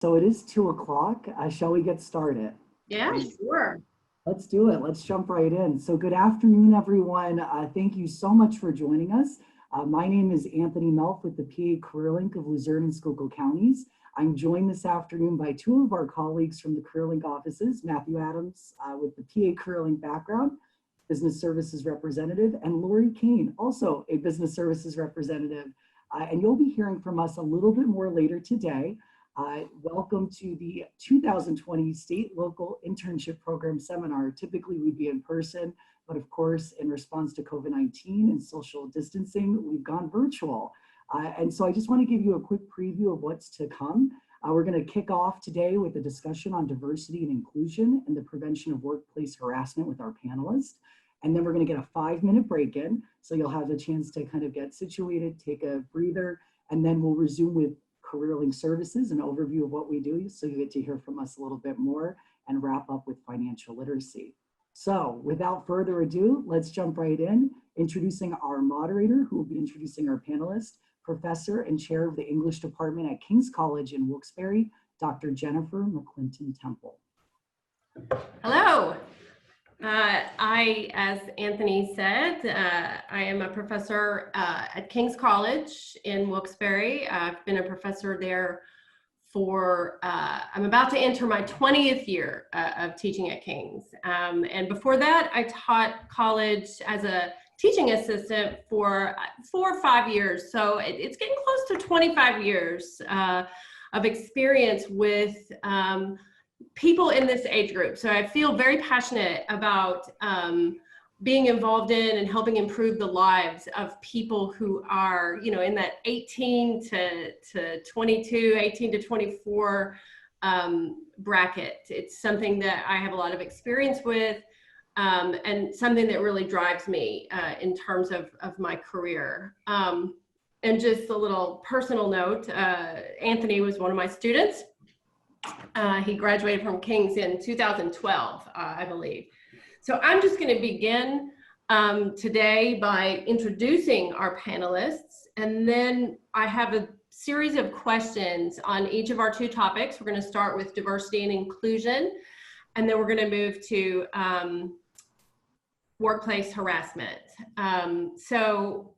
So it is 2 o'clock. Shall we get started? Yeah, sure. Let's do it. Let's jump right in. So good afternoon, everyone. Thank you so much for joining us. My name is Anthony Melf with the PA Career Link of Luzerne and Schuylkill counties. I'm joined this afternoon by two of our colleagues from the Career Link offices, Matthew Adams with the PA Career Link background, business services representative, and Lori Kane, also a business services representative. And you'll be hearing from us a little bit more later today. Welcome to the 2020 State Local Internship Program Seminar. Typically we'd be in person, but of course, in response to COVID-19 and social distancing, we've gone virtual. And so I just want to give you a quick preview of what's to come. We're going to kick off today with a discussion on diversity and inclusion and the prevention of workplace harassment with our panelists. And then we're going to get a 5-minute break in. So you'll have a chance to kind of get situated, take a breather, and then we'll resume with Career Link Services, an overview of what we do, so you get to hear from us a little bit more and wrap up with financial literacy. So without further ado, let's jump right in, introducing our moderator, who will be introducing our panelist, Professor and Chair of the English Department at King's College in Wilkes-Barre, Dr. Jennifer McClinton Temple. Hello. As Anthony said, I am a professor at King's College in Wilkes-Barre. I've been a professor there for, I'm about to enter my 20th year of teaching at King's. And before that, I taught college as a teaching assistant for 4 or 5 years. So it's getting close to 25 years of experience with people in this age group. So I feel very passionate about being involved in and helping improve the lives of people who are, you know, in that 18 to 22, 18 to 24 bracket. It's something that I have a lot of experience with and something that really drives me in terms of my career. And just a little personal note, Anthony was one of my students. He graduated from King's in 2012, I believe. So I'm just going to begin today by introducing our panelists, and then I have a series of questions on each of our 2 topics. We're going to start with diversity and inclusion, and then we're going to move to workplace harassment. So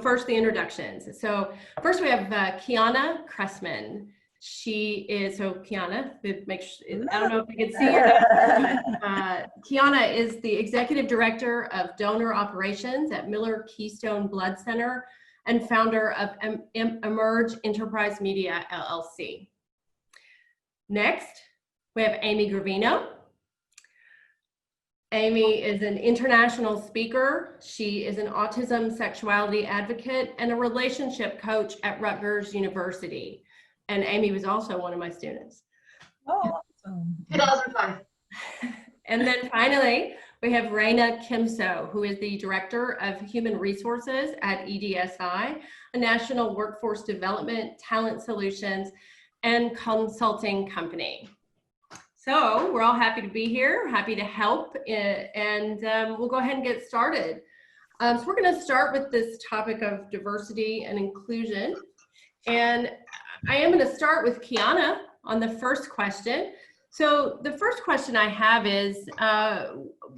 first, the introductions. So first we have Kiana Cressman. She is, so Kiana, I don't know if you can see her, but Kiana is the Executive Director of Donor Operations at Miller Keystone Blood Center and founder of Emerge Enterprise Media, LLC. Next, we have Amy Gravino. Amy is an international speaker. She is an autism sexuality advocate and a relationship coach at Rutgers University. And Amy was also one of my students. Oh, awesome. 2005. And then finally, we have Raina Kimso, who is the Director of Human Resources at EDSI, a national workforce development, talent solutions, and consulting company. So we're all happy to be here, happy to help, and we'll go ahead and get started. So we're going to start with this topic of diversity and inclusion. And I am going to start with Kiana on the first question. So the first question I have is,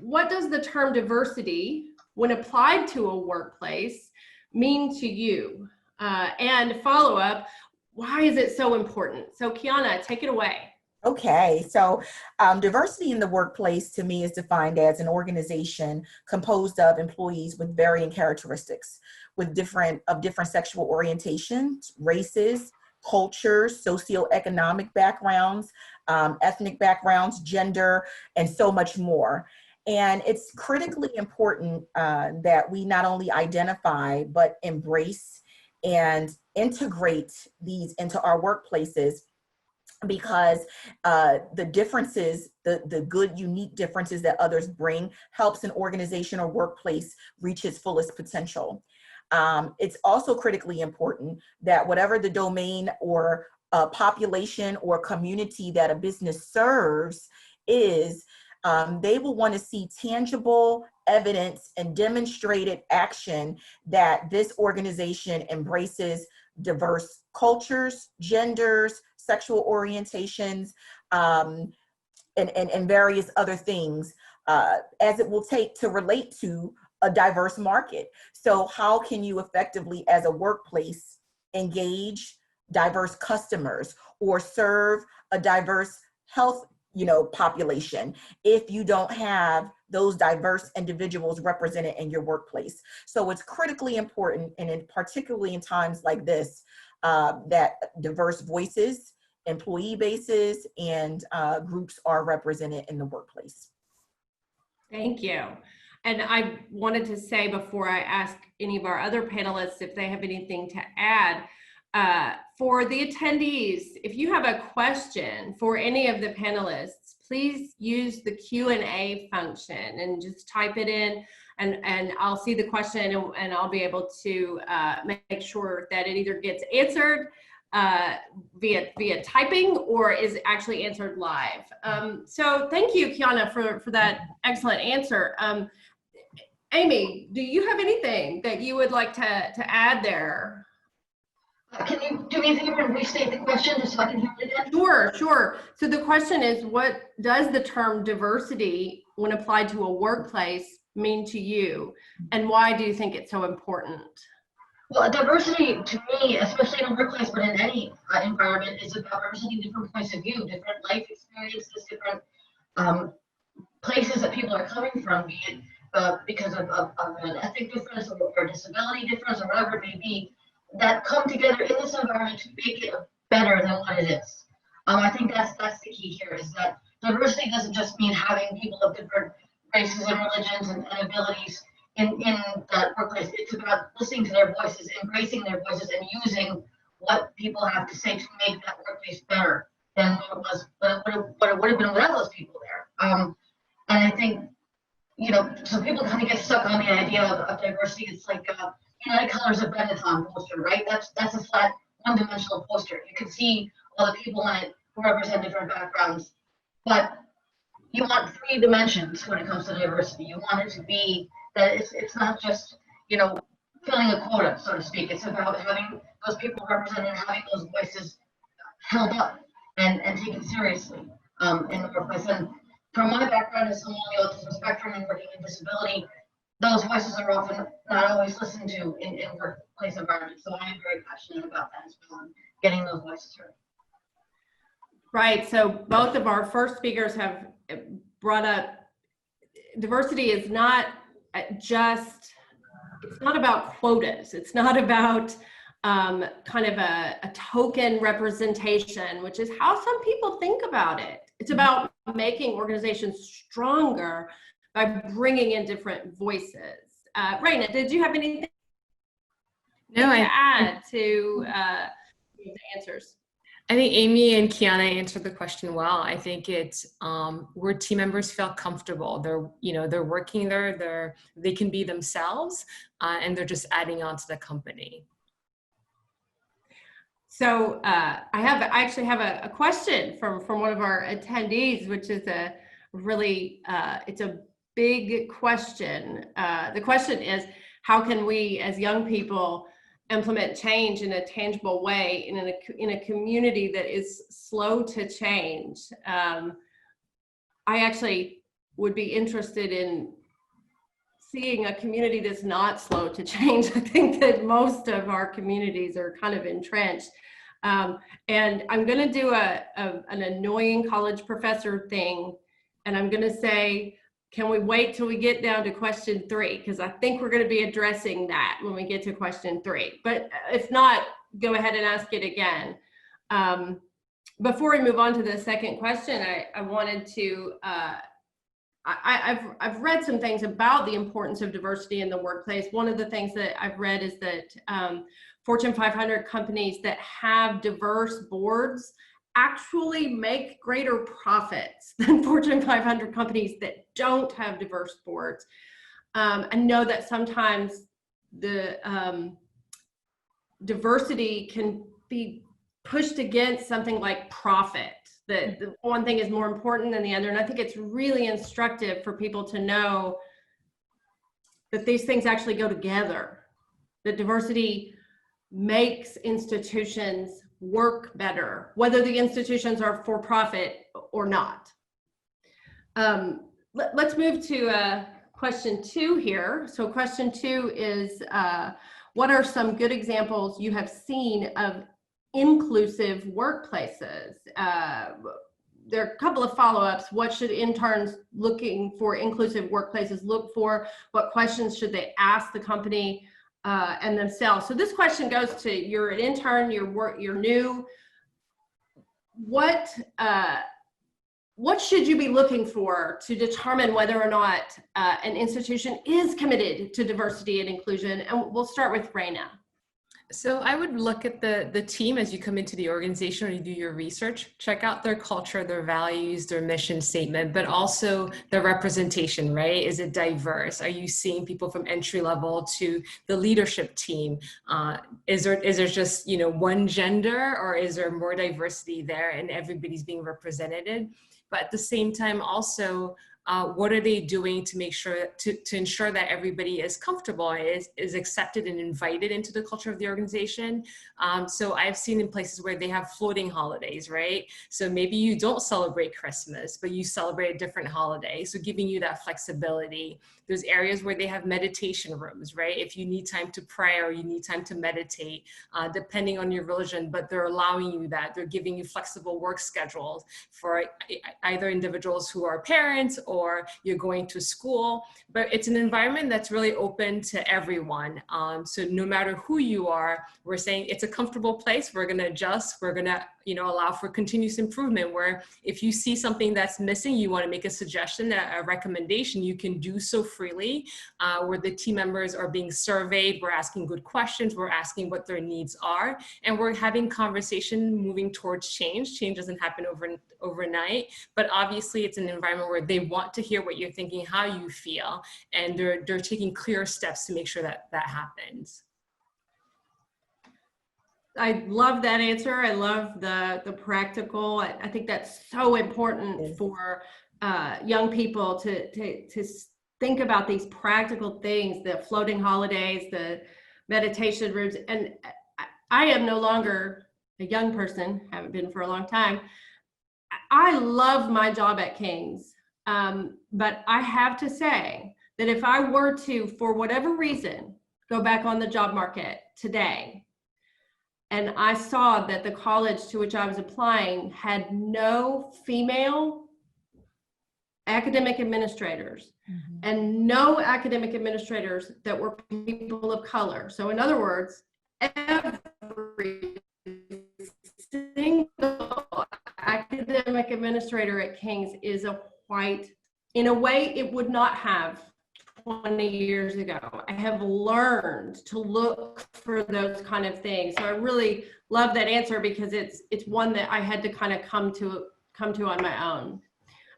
what does the term diversity, when applied to a workplace, mean to you? And follow up, why is it so important? So Kiana, take it away. Okay, so diversity in the workplace to me is defined as an organization composed of employees with varying characteristics, with different sexual orientations, races, cultures, socioeconomic backgrounds, ethnic backgrounds, gender, and so much more. And it's critically important that we not only identify, but embrace and integrate these into our workplaces, because the differences, the good, unique differences that others bring helps an organization or workplace reach its fullest potential. It's also critically important that whatever the domain or population or community that a business serves is, they will want to see tangible evidence and demonstrated action that this organization embraces diverse cultures, genders, sexual orientations, and various other things, as it will take to relate to a diverse market. So how can you effectively, as a workplace, engage diverse customers or serve a diverse health, population if you don't have those diverse individuals represented in your workplace? So it's critically important, and particularly in times like this, that diverse voices, employee bases, and groups are represented in the workplace. Thank you. And I wanted to say, before I ask any of our other panelists if they have anything to add, for the attendees, if you have a question for any of the panelists, please use the Q&A function and just type it in, and I'll see the question, and I'll be able to make sure that it either gets answered via typing or is actually answered live. So thank you, Kiana, for that excellent answer. Amy, do you have anything that you would like to add there? Can you do me a favor and restate the question just so I can hear it again? Sure. So the question is, what does the term diversity, when applied to a workplace, mean to you? And why do you think it's so important? Well, diversity to me, especially in a workplace, but in any environment, is about representing different points of view, different life experiences, different places that people are coming from, be it because of an ethnic difference or disability difference or whatever it may be, that come together in this environment to make it better than what it is. I think that's the key here, is that diversity doesn't just mean having people of different races and religions and abilities in that workplace. It's about listening to their voices, embracing their voices, and using what people have to say to make that workplace better than what it would have been without those people there. And I think, so people kind of get stuck on the idea of diversity. It's like United Colors of Benetton poster, right? That's a flat, one-dimensional poster. You can see all the people in it who represent different backgrounds, but you want 3 dimensions when it comes to diversity. You want it to be that it's not just filling a quota, so to speak. It's about having those people represented and having those voices held up and taken seriously in the workplace. And from my background as someone on the autism spectrum and working in disability, those voices are often not always listened to in workplace environments. So I am very passionate about that as well, and getting those voices heard. Right. So both of our first speakers have brought up diversity is not just, it's not about quotas. It's not about kind of a token representation, which is how some people think about it. It's about making organizations stronger by bringing in different voices. Raina, did you have anything to add to the answers? I think Amy and Kiana answered the question well. I think it's where team members feel comfortable. They're working there. They can be themselves, and they're just adding on to the company. So I actually have a question from one of our attendees, which is a really it's a big question. The question is, how can we as young people implement change in a tangible way in a community that is slow to change? I actually would be interested in seeing a community that's not slow to change. I think that most of our communities are kind of entrenched. And I'm going to do an annoying college professor thing, and I'm going to say, can we wait till we get down to question 3? Because I think we're going to be addressing that when we get to question 3. But if not, go ahead and ask it again. Before we move on to the second question, I wanted to, I've read some things about the importance of diversity in the workplace. One of the things that I've read is that Fortune 500 companies that have diverse boards actually make greater profits than Fortune 500 companies that don't have diverse boards. I know that sometimes the diversity can be pushed against something like profit, that the one thing is more important than the other. And I think it's really instructive for people to know that these things actually go together, that diversity makes institutions work better, whether the institutions are for profit or not. Let's move to question 2 here. So question 2 is, what are some good examples you have seen of inclusive workplaces? There are a couple of follow-ups. What should interns looking for inclusive workplaces look for? What questions should they ask the company and themselves? So this question goes to, you're an intern, you're new. What should you be looking for to determine whether or not an institution is committed to diversity and inclusion? And we'll start with Raina. So I would look at the team as you come into the organization or you do your research, check out their culture, their values, their mission statement, but also their representation, right? Is it diverse? Are you seeing people from entry level to the leadership team? Is there just, one gender, or is there more diversity there and everybody's being represented? But at the same time, also, what are they doing to make sure to ensure that everybody is comfortable, is accepted and invited into the culture of the organization? So I've seen in places where they have floating holidays, right? So maybe you don't celebrate Christmas, but you celebrate a different holiday. So giving you that flexibility. There's areas where they have meditation rooms, right? If you need time to pray or you need time to meditate, depending on your religion, but they're allowing you that. They're giving you flexible work schedules for either individuals who are parents or you're going to school, but it's an environment that's really open to everyone. So no matter who you are, we're saying it's a comfortable place. We're gonna adjust, we're gonna allow for continuous improvement, where if you see something that's missing, you wanna make a suggestion, a recommendation, you can do so freely, where the team members are being surveyed, we're asking good questions, we're asking what their needs are, and we're having conversation moving towards change. Change doesn't happen overnight, but obviously it's an environment where they want to hear what you're thinking, how you feel, and they're taking clear steps to make sure that that happens. I love that answer. I love the practical. I think that's so important for young people to think about these practical things, the floating holidays, the meditation rooms. And I am no longer a young person, haven't been for a long time. I love my job at King's, but I have to say that if I were to, for whatever reason, go back on the job market today, and I saw that the college to which I was applying had no female academic administrators, and no academic administrators that were people of color. So in other words, every single academic administrator at King's is a white, in a way it would not have 20 years ago. I have learned to look for those kind of things. So I really love that answer, because it's one that I had to kind of come to on my own.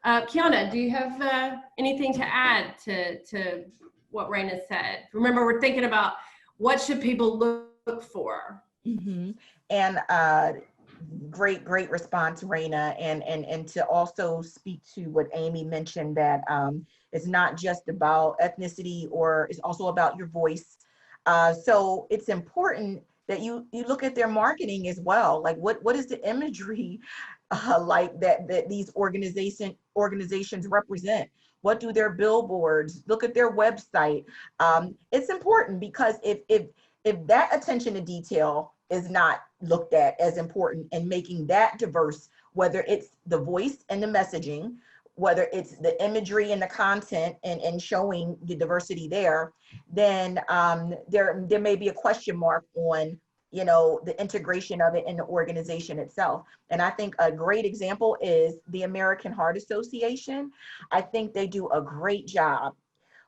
Kiana, do you have anything to add to what Raina said? Remember, we're thinking about what should people look for. And great response, Raina, and to also speak to what Amy mentioned, that it's not just about ethnicity, or it's also about your voice. So it's important that you look at their marketing as well. Like what is the imagery like that these organizations represent? What do their billboards, look at their website? It's important, because if that attention to detail is not looked at as important in making that diverse, whether it's the voice and the messaging, whether it's the imagery and the content and showing the diversity there, then there may be a question mark on the integration of it in the organization itself. And I think a great example is the American Heart Association. I think they do a great job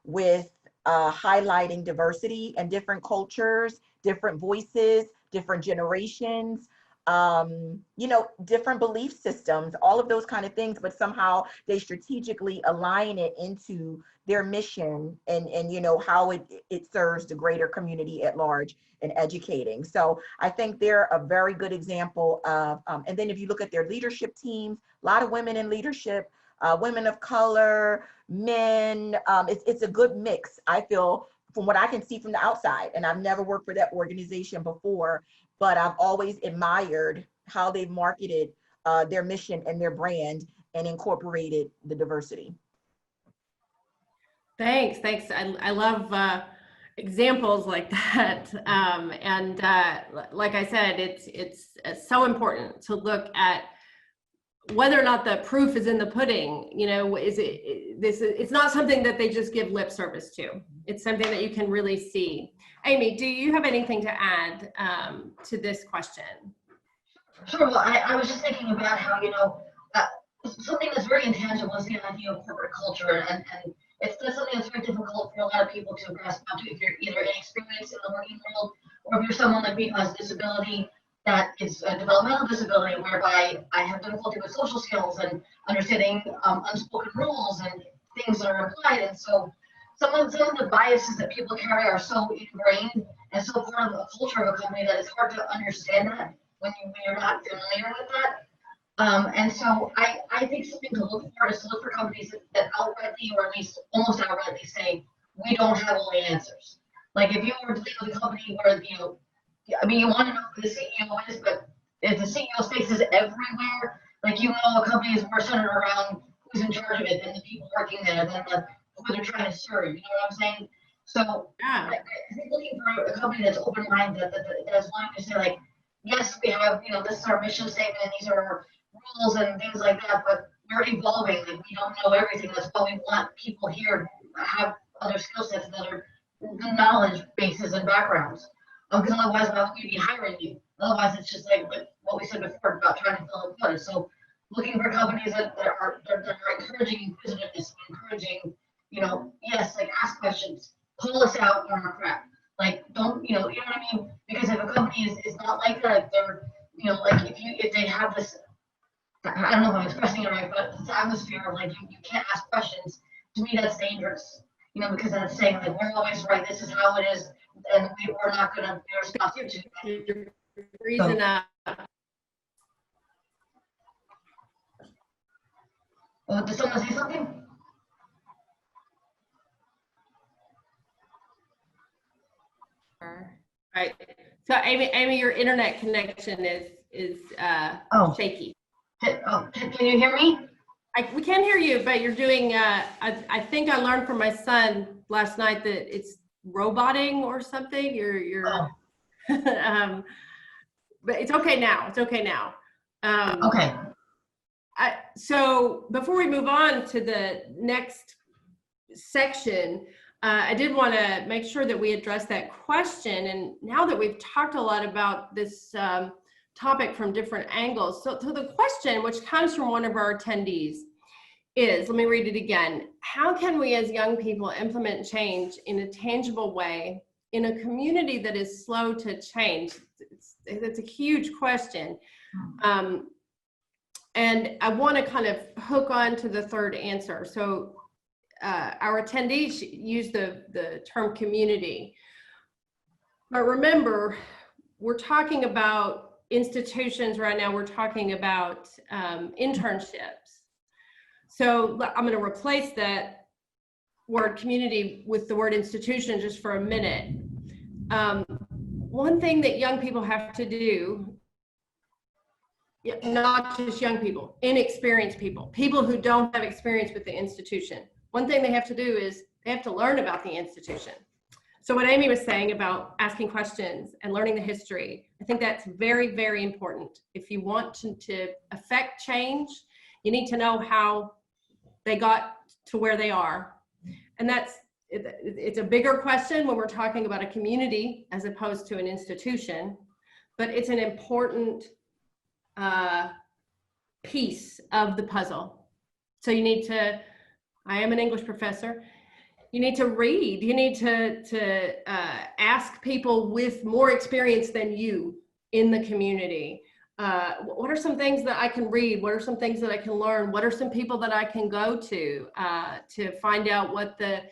with highlighting diversity and different cultures, different voices, different generations, different belief systems, all of those kind of things, but somehow they strategically align it into their mission and how it serves the greater community at large in educating. So I think they're a very good example of, and then if you look at their leadership teams, a lot of women in leadership, women of color, men, it's a good mix, I feel, from what I can see from the outside. And I've never worked for that organization before, but I've always admired how they've marketed their mission and their brand and incorporated the diversity. Thanks. I love examples like that. Like I said, it's so important to look at whether or not the proof is in the pudding. You know, it's not something that they just give lip service to. It's something that you can really see. Amy, do you have anything to add to this question? Sure. Well, I was just thinking about how, something that's very intangible is the idea of corporate culture, and that's something that's very difficult for a lot of people to grasp onto if you're either inexperienced in the working world, or if you're someone like me who has disability that is a developmental disability, whereby I have difficulty with social skills and understanding unspoken rules and things that are implied. And so some of the biases that people carry are so ingrained and so part of the culture of a company that it's hard to understand that when you're not familiar with that. And so I think something to look for is to look for companies that outrightly, or at least almost outrightly, say, we don't have all the answers. Like if you were to deal with a company where, you want to know who the CEO is, but if the CEO's face is everywhere, like a company is more centered around who's in charge of it than the people working there, than who they're trying to serve. You know what I'm saying? So Yeah. I think looking for a company that's open-minded, that's willing to say, like, yes, we have, this is our mission statement, and these are our rules and things like that, but we're evolving. Like, we don't know everything. That's why we want people here to have other skill sets that are knowledge bases and backgrounds. Because otherwise, why would we be hiring you? Otherwise, it's just like what we said before about trying to fill a quota. So, looking for companies that are encouraging inquisitiveness, encouraging, yes, like ask questions, pull us out on our crap. Like, don't, you know what I mean? Because if a company is not like that, they're, like if they have this, I don't know if I'm expressing it right, but this atmosphere of like you can't ask questions. To me, that's dangerous. Because that's saying like we're always right. This is how it is, and we're not going to be responsive to it. Reason Did someone say something? Right. So Amy, your internet connection is shaky. Can you hear me? We can hear you, but you're doing, I think I learned from my son last night that it's roboting or something. But it's okay now. It's okay now. Okay. So before we move on to the next section, I did want to make sure that we address that question. And now that we've talked a lot about this topic from different angles. So the question, which comes from one of our attendees, is, let me read it again. How can we as young people implement change in a tangible way in a community that is slow to change? It's a huge question. And I want to kind of hook on to the third answer. So our attendees use the term community. But remember, we're talking about institutions right now. We're talking about internships. So I'm going to replace that word community with the word institution just for a minute. One thing that young people have to do, not just young people, inexperienced people, people who don't have experience with the institution, one thing they have to do is they have to learn about the institution. So what Amy was saying about asking questions and learning the history, I think that's very, very important. If you want to affect change, you need to know how they got to where they are. And it's a bigger question when we're talking about a community as opposed to an institution, but it's an important piece of the puzzle. So you need to, I am an English professor, you need to read, you need to ask people with more experience than you in the community. What are some things that I can read? What are some things that I can learn? What are some people that I can go to find out what the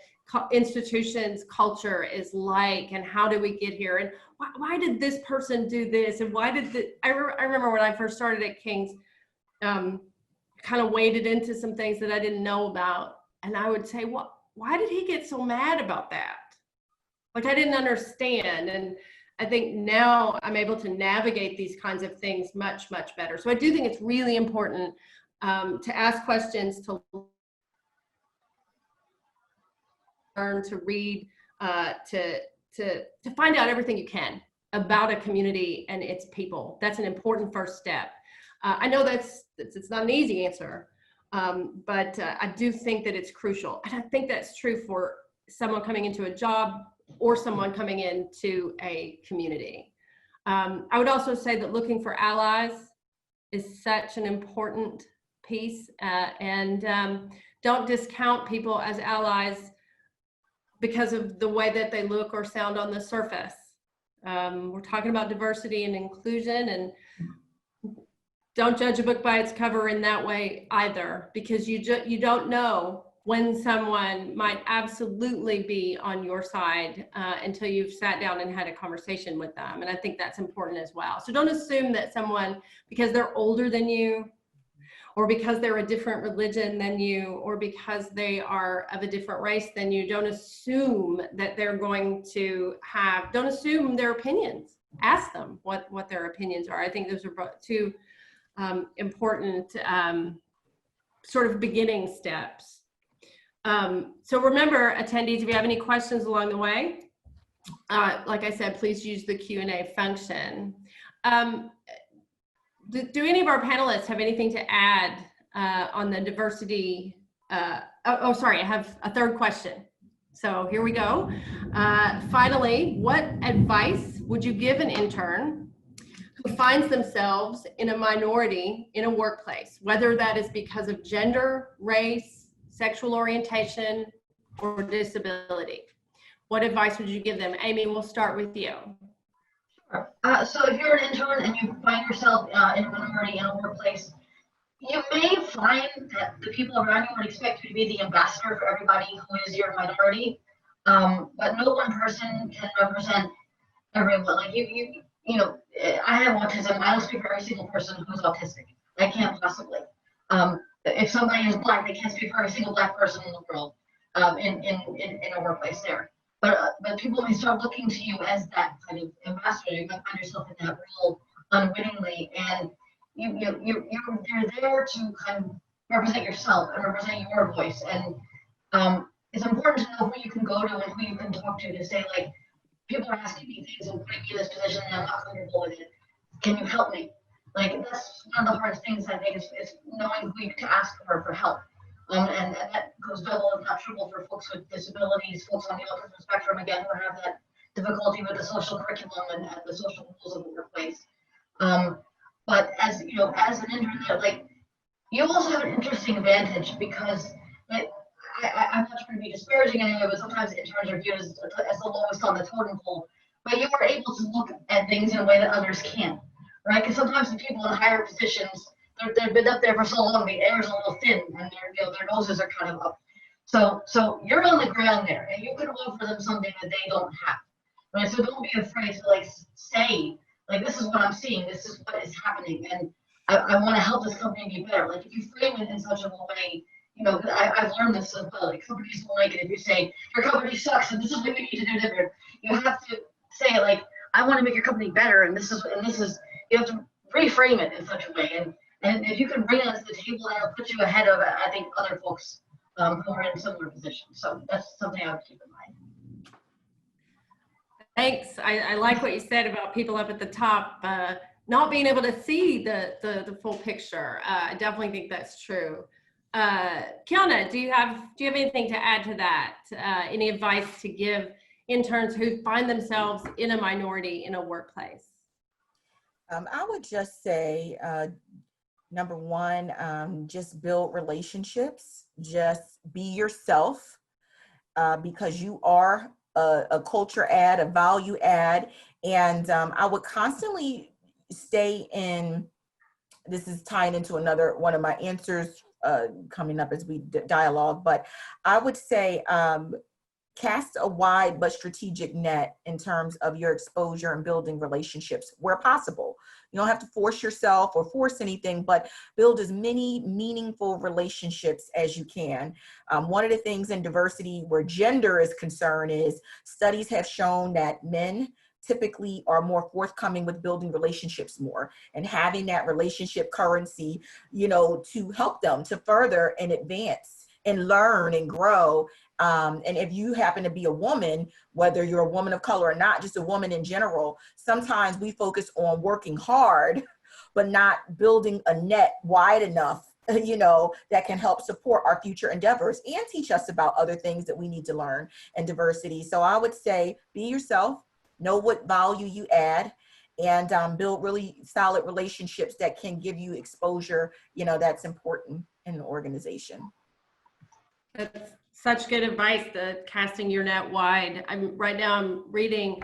institution's culture is like, and how did we get here, and why did this person do this, and why did I remember when I first started at King's, kind of waded into some things that I didn't know about, and I would say, why did he get so mad about that? Like, I didn't understand. And I think now I'm able to navigate these kinds of things much, much better. So I do think it's really important to ask questions, to learn, to read, to find out everything you can about a community and its people. That's an important first step. I know it's not an easy answer, but I do think that it's crucial. And I think that's true for someone coming into a job or someone coming into a community. I would also say that looking for allies is such an important piece, and don't discount people as allies because of the way that they look or sound on the surface. We're talking about diversity and inclusion, and don't judge a book by its cover in that way either, because you don't know when someone might absolutely be on your side until you've sat down and had a conversation with them. And I think that's important as well. So don't assume that someone, because they're older than you, or because they're a different religion than you, or because they are of a different race than you, don't assume that they're going to have, don't assume their opinions. Ask them what their opinions are. I think those are two important sort of beginning steps. So remember, attendees, if you have any questions along the way, like I said, please use the Q&A function. Do any of our panelists have anything to add on the diversity? Sorry, I have a third question. So here we go. Finally, what advice would you give an intern who finds themselves in a minority in a workplace, whether that is because of gender, race, sexual orientation, or disability? What advice would you give them? Amy, we'll start with you. So if you're an intern and you find yourself in a minority in a workplace, you may find that the people around you would expect you to be the ambassador for everybody who is your minority, but no one person can represent everyone. Like you know, I have autism. I don't speak for every single person who's autistic. I can't possibly. If somebody is black, they can't speak for every single black person in the world in a workplace there. But people may start looking to you as that kind of ambassador. You might find yourself in that role unwittingly, and you're there to kind of represent yourself and represent your voice. And it's important to know who you can go to and who you can talk to say, like, people are asking me things and putting me in this position and I'm not comfortable with it. Can you help me? Like, that's one of the hardest things I think is knowing who to ask for help. And that goes double if not triple for folks with disabilities, folks on the autism spectrum, again, who have that difficulty with the social curriculum and the social rules of the workplace. But as you know, as an intern, like, you also have an interesting advantage because I'm not trying to be disparaging anyway, but sometimes interns are viewed as the lowest on the totem pole. But you are able to look at things in a way that others can't, right? Because sometimes the people in higher positions, they've been up there for so long, the air is a little thin, and their noses are kind of up. So you're on the ground there, and you can offer them something that they don't have, right? So don't be afraid to like say, like, this is what I'm seeing, this is what is happening, and I want to help this company be better. Like, if you frame it in such a way, you know, I've learned this as well. Like, companies don't like it if you say your company sucks and this is what we need to do different. You have to say, like, I want to make your company better, and this is you have to reframe it in such a way. And if you can bring us to the table, that'll put you ahead of, I think, other folks who are in similar positions. So that's something I would keep in mind. Thanks. I like what you said about people up at the top not being able to see the full picture. I definitely think that's true. Kiana, do you have anything to add to that? Any advice to give interns who find themselves in a minority in a workplace? I would just say, number one, just build relationships. Just be yourself, because you are a culture add, a value add. And I would constantly stay in, this is tying into another one of my answers coming up as we dialogue, but I would say cast a wide but strategic net in terms of your exposure and building relationships where possible. You don't have to force yourself or force anything, but build as many meaningful relationships as you can. One of the things in diversity where gender is concerned is studies have shown that men typically are more forthcoming with building relationships more and having that relationship currency, you know, to help them to further and advance and learn and grow. And if you happen to be a woman, whether you're a woman of color or not, just a woman in general, sometimes we focus on working hard, but not building a net wide enough, you know, that can help support our future endeavors and teach us about other things that we need to learn and diversity. So I would say, be yourself, know what value you add, and build really solid relationships that can give you exposure, you know, that's important in the organization. That's such good advice, the casting your net wide. Right now I'm reading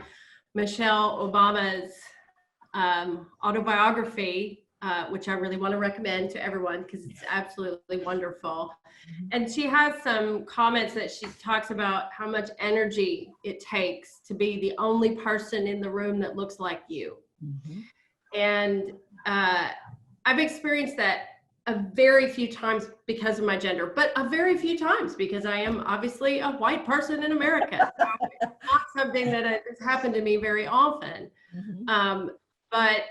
Michelle Obama's autobiography, which I really want to recommend to everyone because it's absolutely wonderful. And she has some comments that she talks about how much energy it takes to be the only person in the room that looks like you. And I've experienced that a very few times because of my gender, but a very few times because I am obviously a white person in America. So it's not something that has happened to me very often. But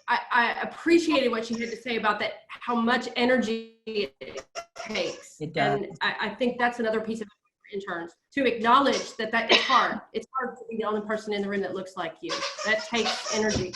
I appreciated what she had to say about that, how much energy it takes. It does. And I think that's another piece of interns, to acknowledge that that is hard. It's hard to be the only person in the room that looks like you. That takes energy.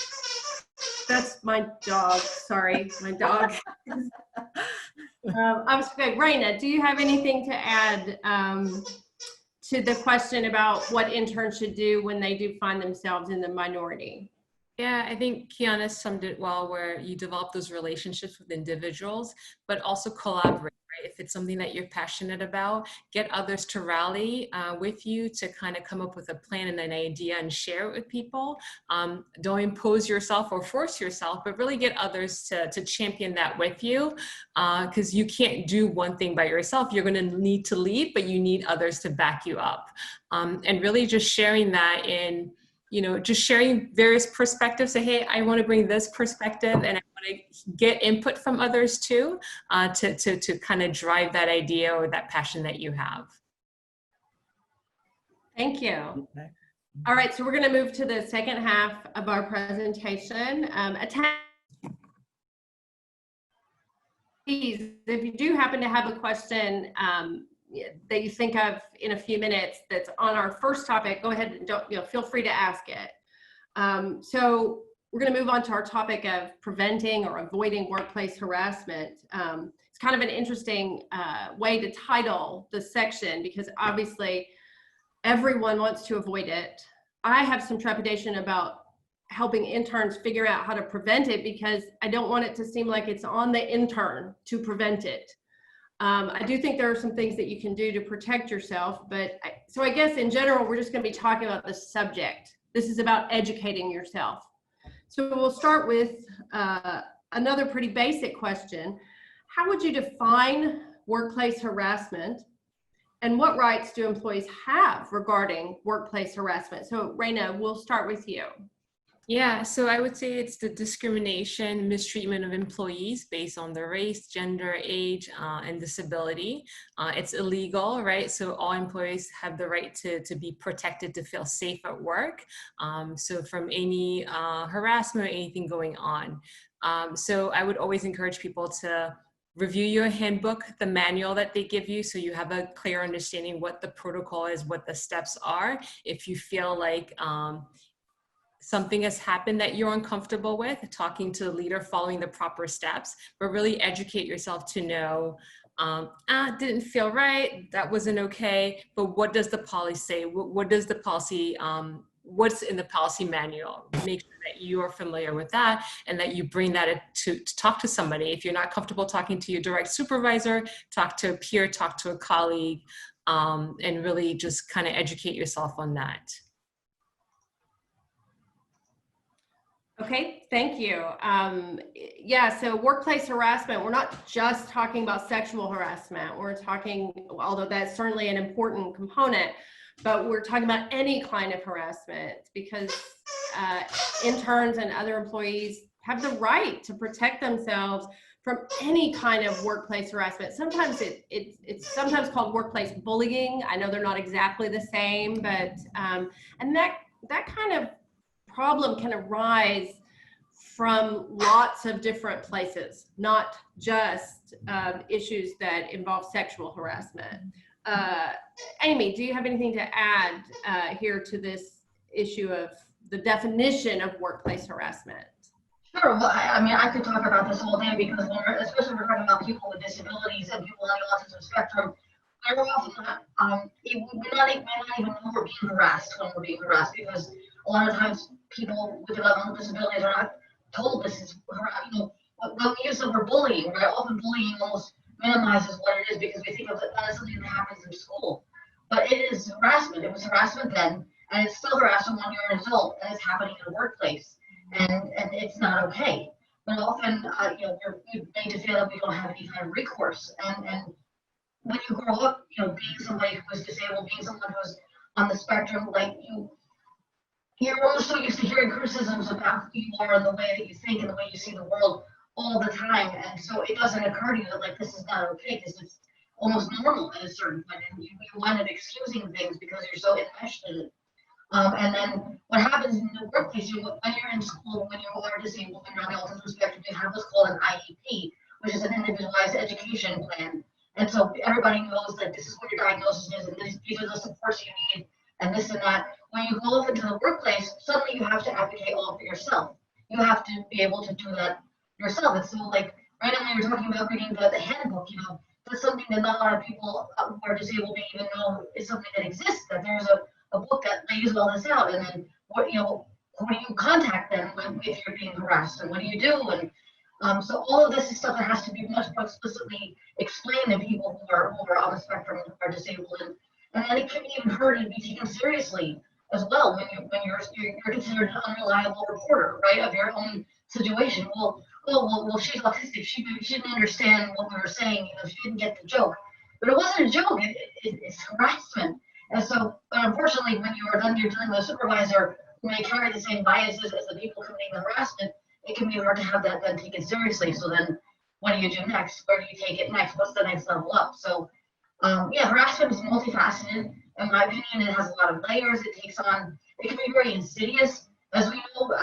That's my dog. Sorry, my dog. I was okay. Raina, do you have anything to add to the question about what interns should do when they do find themselves in the minority? Yeah, I think Kiana summed it well, where you develop those relationships with individuals, but also collaborate, right? If it's something that you're passionate about, get others to rally with you to kind of come up with a plan and an idea and share it with people. Don't impose yourself or force yourself, but really get others to champion that with you, because you can't do one thing by yourself. You're going to need to lead, but you need others to back you up. And really just sharing that in, you know, just sharing various perspectives. Say, hey, I want to bring this perspective, and I want to get input from others too, to kind of drive that idea or that passion that you have. Thank you. Okay. All right, so we're going to move to the second half of our presentation. Please, if you do happen to have a question that you think of in a few minutes that's on our first topic, go ahead and feel free to ask it. So we're going to move on to our topic of preventing or avoiding workplace harassment. It's kind of an interesting way to title the section because obviously everyone wants to avoid it. I have some trepidation about helping interns figure out how to prevent it because I don't want it to seem like it's on the intern to prevent it. I do think there are some things that you can do to protect yourself, but so I guess in general, we're just going to be talking about the subject. This is about educating yourself. So we'll start with another pretty basic question. How would you define workplace harassment, and what rights do employees have regarding workplace harassment? So Raina, we'll start with you. Yeah, so I would say it's the discrimination, mistreatment of employees based on their race, gender, age, and disability. It's illegal, right? So all employees have the right to be protected, to feel safe at work. So from any harassment or anything going on. So I would always encourage people to review your handbook, the manual that they give you, so you have a clear understanding what the protocol is, what the steps are. If you feel like something has happened that you're uncomfortable with, talking to the leader, following the proper steps, but really educate yourself to know, didn't feel right, that wasn't okay, but what does the policy say? What does the policy, what's in the policy manual? Make sure that you are familiar with that and that you bring that to talk to somebody. If you're not comfortable talking to your direct supervisor, talk to a peer, talk to a colleague, and really just kind of educate yourself on that. Okay, thank you. Yeah, so workplace harassment, we're not just talking about sexual harassment. We're talking, although that's certainly an important component, but we're talking about any kind of harassment because interns and other employees have the right to protect themselves from any kind of workplace harassment. Sometimes it's sometimes called workplace bullying. I know they're not exactly the same, but and that kind of problem can arise from lots of different places, not just issues that involve sexual harassment. Amy, do you have anything to add here to this issue of the definition of workplace harassment? Sure. Well, I mean, I could talk about this all day because especially when we're talking about people with disabilities and people on the autism spectrum, we're often not, we may not even know we're being harassed when we're being harassed, because a lot of times people with developmental disabilities are not told this is, you know, when we use the word bullying, right? Often bullying almost minimizes what it is because we think of it as something that happens in school. But it is harassment. It was harassment then, and it's still harassment when you're an adult, and it's happening in the workplace. And it's not okay. But often, you know, we're made to feel that we don't have any kind of recourse. And when you grow up, you know, being somebody who is disabled, being someone who's on the spectrum, like you're almost so used to hearing criticisms about who you are and the way that you think and the way you see the world all the time. And so it doesn't occur to you that like this is not okay because it's almost normal at a certain point, and you wind up excusing things because you're so enmeshed in it. And then what happens in the workplace, when you're in school, when you are disabled, when you're on the autism spectrum, you have what's called an IEP, which is an individualized education plan. And so everybody knows that this is what your diagnosis is, and these are the supports you need, and this and that. When you go off into the workplace, suddenly you have to advocate all for yourself. You have to be able to do that yourself. And so, like, randomly you're talking about reading the handbook, you know, that's something that not a lot of people who are disabled may even know is something that exists, that there's a book that lays all this out, and then what, you know, who do you contact them if you're being harassed, and what do you do? And so all of this is stuff that has to be much more explicitly explained to people who are on the spectrum, who are disabled, and then it can be even heard and be taken seriously as well when you're considered an unreliable reporter, right, of your own situation. Well, she's autistic. She didn't understand what we were saying. You know, she didn't get the joke. But it wasn't a joke. It's harassment. And so, but unfortunately, when you're dealing with a supervisor who may carry the same biases as the people committing the harassment, it can be hard to have that then taken seriously. So then, what do you do next? Where do you take it next? What's the next level up? So, yeah, harassment is multifaceted. In my opinion, it has a lot of layers. It can be very insidious, as we know,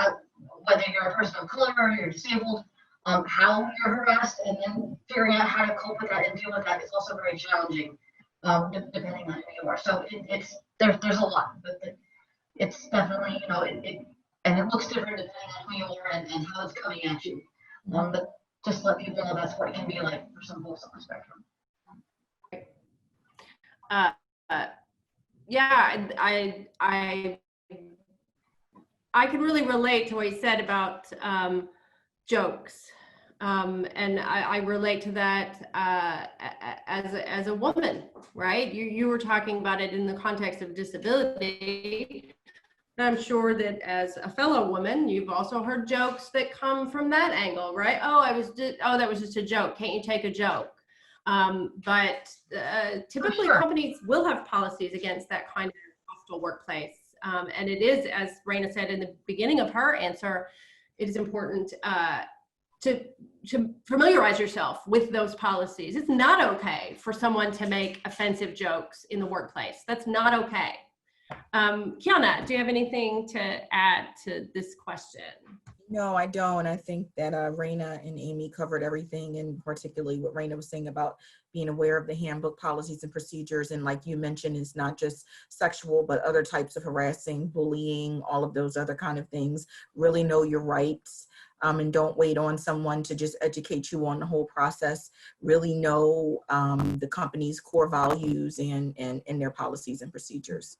whether you're a person of color or you're disabled, how you're harassed, and then figuring out how to cope with that and deal with that is also very challenging. Depending on who you are. So there's a lot, but it's definitely, you know, and it looks different depending on who you are and how it's coming at you. But just let people know that's what it can be like for some folks on the spectrum. Yeah, I can really relate to what you said about jokes. And I relate to that as a woman, right? You were talking about it in the context of disability. I'm sure that as a fellow woman, you've also heard jokes that come from that angle, right? Oh, that was just a joke. Can't you take a joke? But typically companies will have policies against that kind of hostile workplace. And it is, as Raina said in the beginning of her answer, it is important to familiarize yourself with those policies. It's not okay for someone to make offensive jokes in the workplace. That's not okay. Kiana, do you have anything to add to this question? No, I don't. I think that Raina and Amy covered everything, and particularly what Raina was saying about being aware of the handbook policies and procedures. And like you mentioned, it's not just sexual, but other types of harassing, bullying, all of those other kind of things. Really know your rights. And don't wait on someone to just educate you on the whole process. Really know the company's core values and their policies and procedures.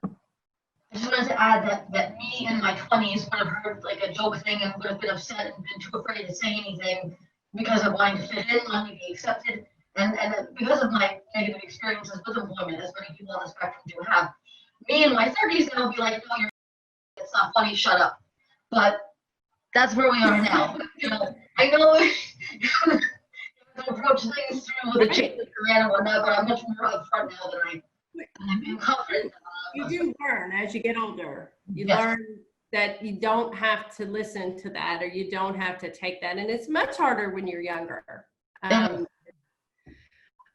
I just wanted to add that me in my 20s would have heard like a joke thing and would have been upset and been too afraid to say anything because of wanting to fit in, wanting to be accepted, and because of my negative experiences with employment, as many people on the spectrum do have. Me in my 30s now would be like, no, it's not funny, shut up. But that's where we are now. You know, I know to approach things through with a change of career and whatnot, but I'm much more upfront now than I'm being confident. You do learn as you get older. You Yes. learn that you don't have to listen to that, or you don't have to take that, and it's much harder when you're younger. All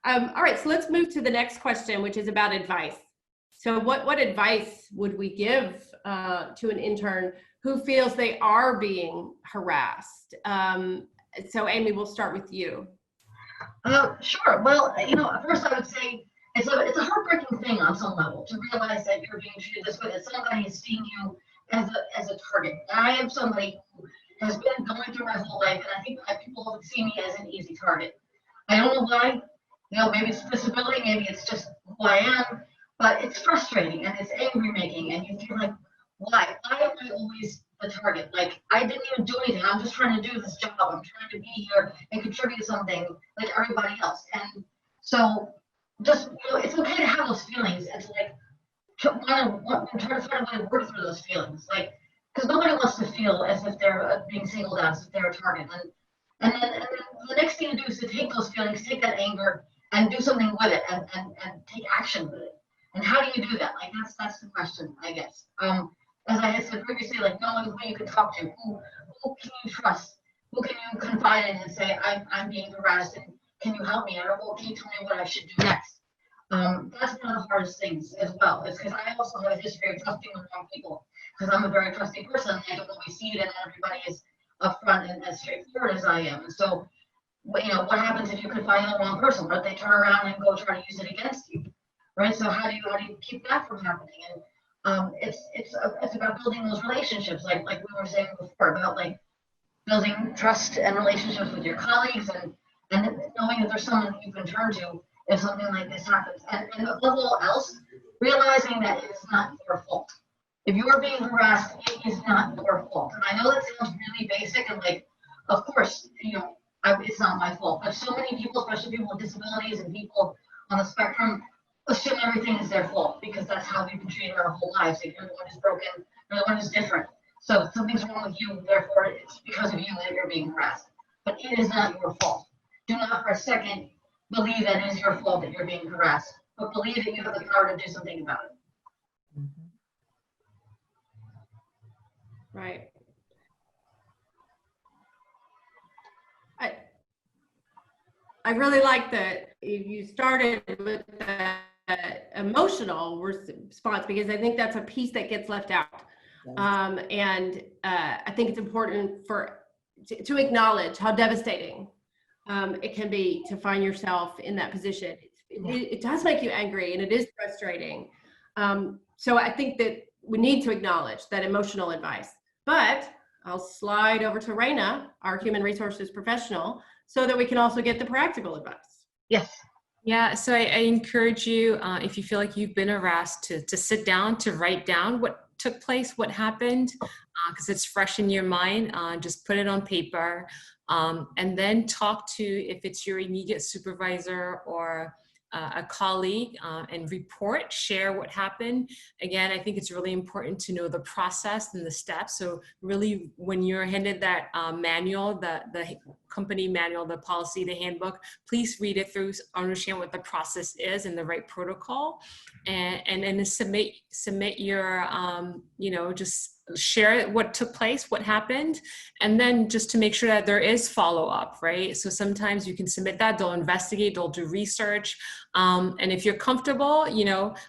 right, so let's move to the next question, which is about advice. So what advice would we give to an intern who feels they are being harassed? So Amy, we'll start with you. Sure. Well, first I would say it's a heartbreaking thing on some level to realize that you're being treated this way, that somebody is seeing you as a target. And I am somebody who has been going through my whole life, and I think that people see me as an easy target. I don't know why. Maybe it's disability, maybe it's just who I am, but it's frustrating and it's angry making, and you feel like, why? Why am I always the target? Like, I didn't even do anything. I'm just trying to do this job. I'm trying to be here and contribute to something like everybody else. And so just, it's okay to have those feelings and to like try to find a way to work through those feelings. Like, because nobody wants to feel as if they're being singled out, as if they're a target. And then the next thing to do is to take those feelings, take that anger, and do something with it, and take action with it. And how do you do that? Like, that's the question, I guess. As I had said previously, like knowing who you can talk to, who can you trust, who can you confide in and say, I'm being harassed, and can you help me? Or can you tell me what I should do next? That's one of the hardest things as well, is because I also have a history of trusting the wrong people, because I'm a very trusting person, and I don't always see it, and everybody is upfront and as straightforward as I am. And so, what happens if you confide in the wrong person? Right? They turn around and go try to use it against you, right? So how do you keep that from happening? And it's about building those relationships, like we were saying before, about like building trust and relationships with your colleagues, and knowing that there's someone you can turn to if something like this happens. And above all else, realizing that it's not your fault. If you are being harassed, it is not your fault. And I know that sounds really basic, and like, of course, it's not my fault. But so many people, especially people with disabilities and people on the spectrum, assume everything is their fault because that's how we've been treated our whole lives. Like, everyone is broken, everyone is different. So something's wrong with you, therefore it's because of you that you're being harassed. But it is not your fault. Do not for a second believe that it is your fault that you're being harassed, but believe that you have the power to do something about it. Right. I really like that you started with the emotional response, because I think that's a piece that gets left out. And I think it's important to acknowledge how devastating it can be to find yourself in that position. It does make you angry, and it is frustrating. So I think that we need to acknowledge that emotional advice. But I'll slide over to Raina, our human resources professional, so that we can also get the practical advice. Yes. Yeah, so I encourage you, if you feel like you've been harassed, to sit down, to write down what took place, what happened, because it's fresh in your mind. Just put it on paper, and then talk to, if it's your immediate supervisor or a colleague, and share what happened. Again, I think it's really important to know the process and the steps. So really, when you're handed that manual, the company manual, the policy, the handbook, please read it through, understand what the process is and the right protocol, and then submit your, just share what took place, what happened, and then just to make sure that there is follow-up, right? So sometimes you can submit that, they'll investigate, they'll do research, and if you're comfortable,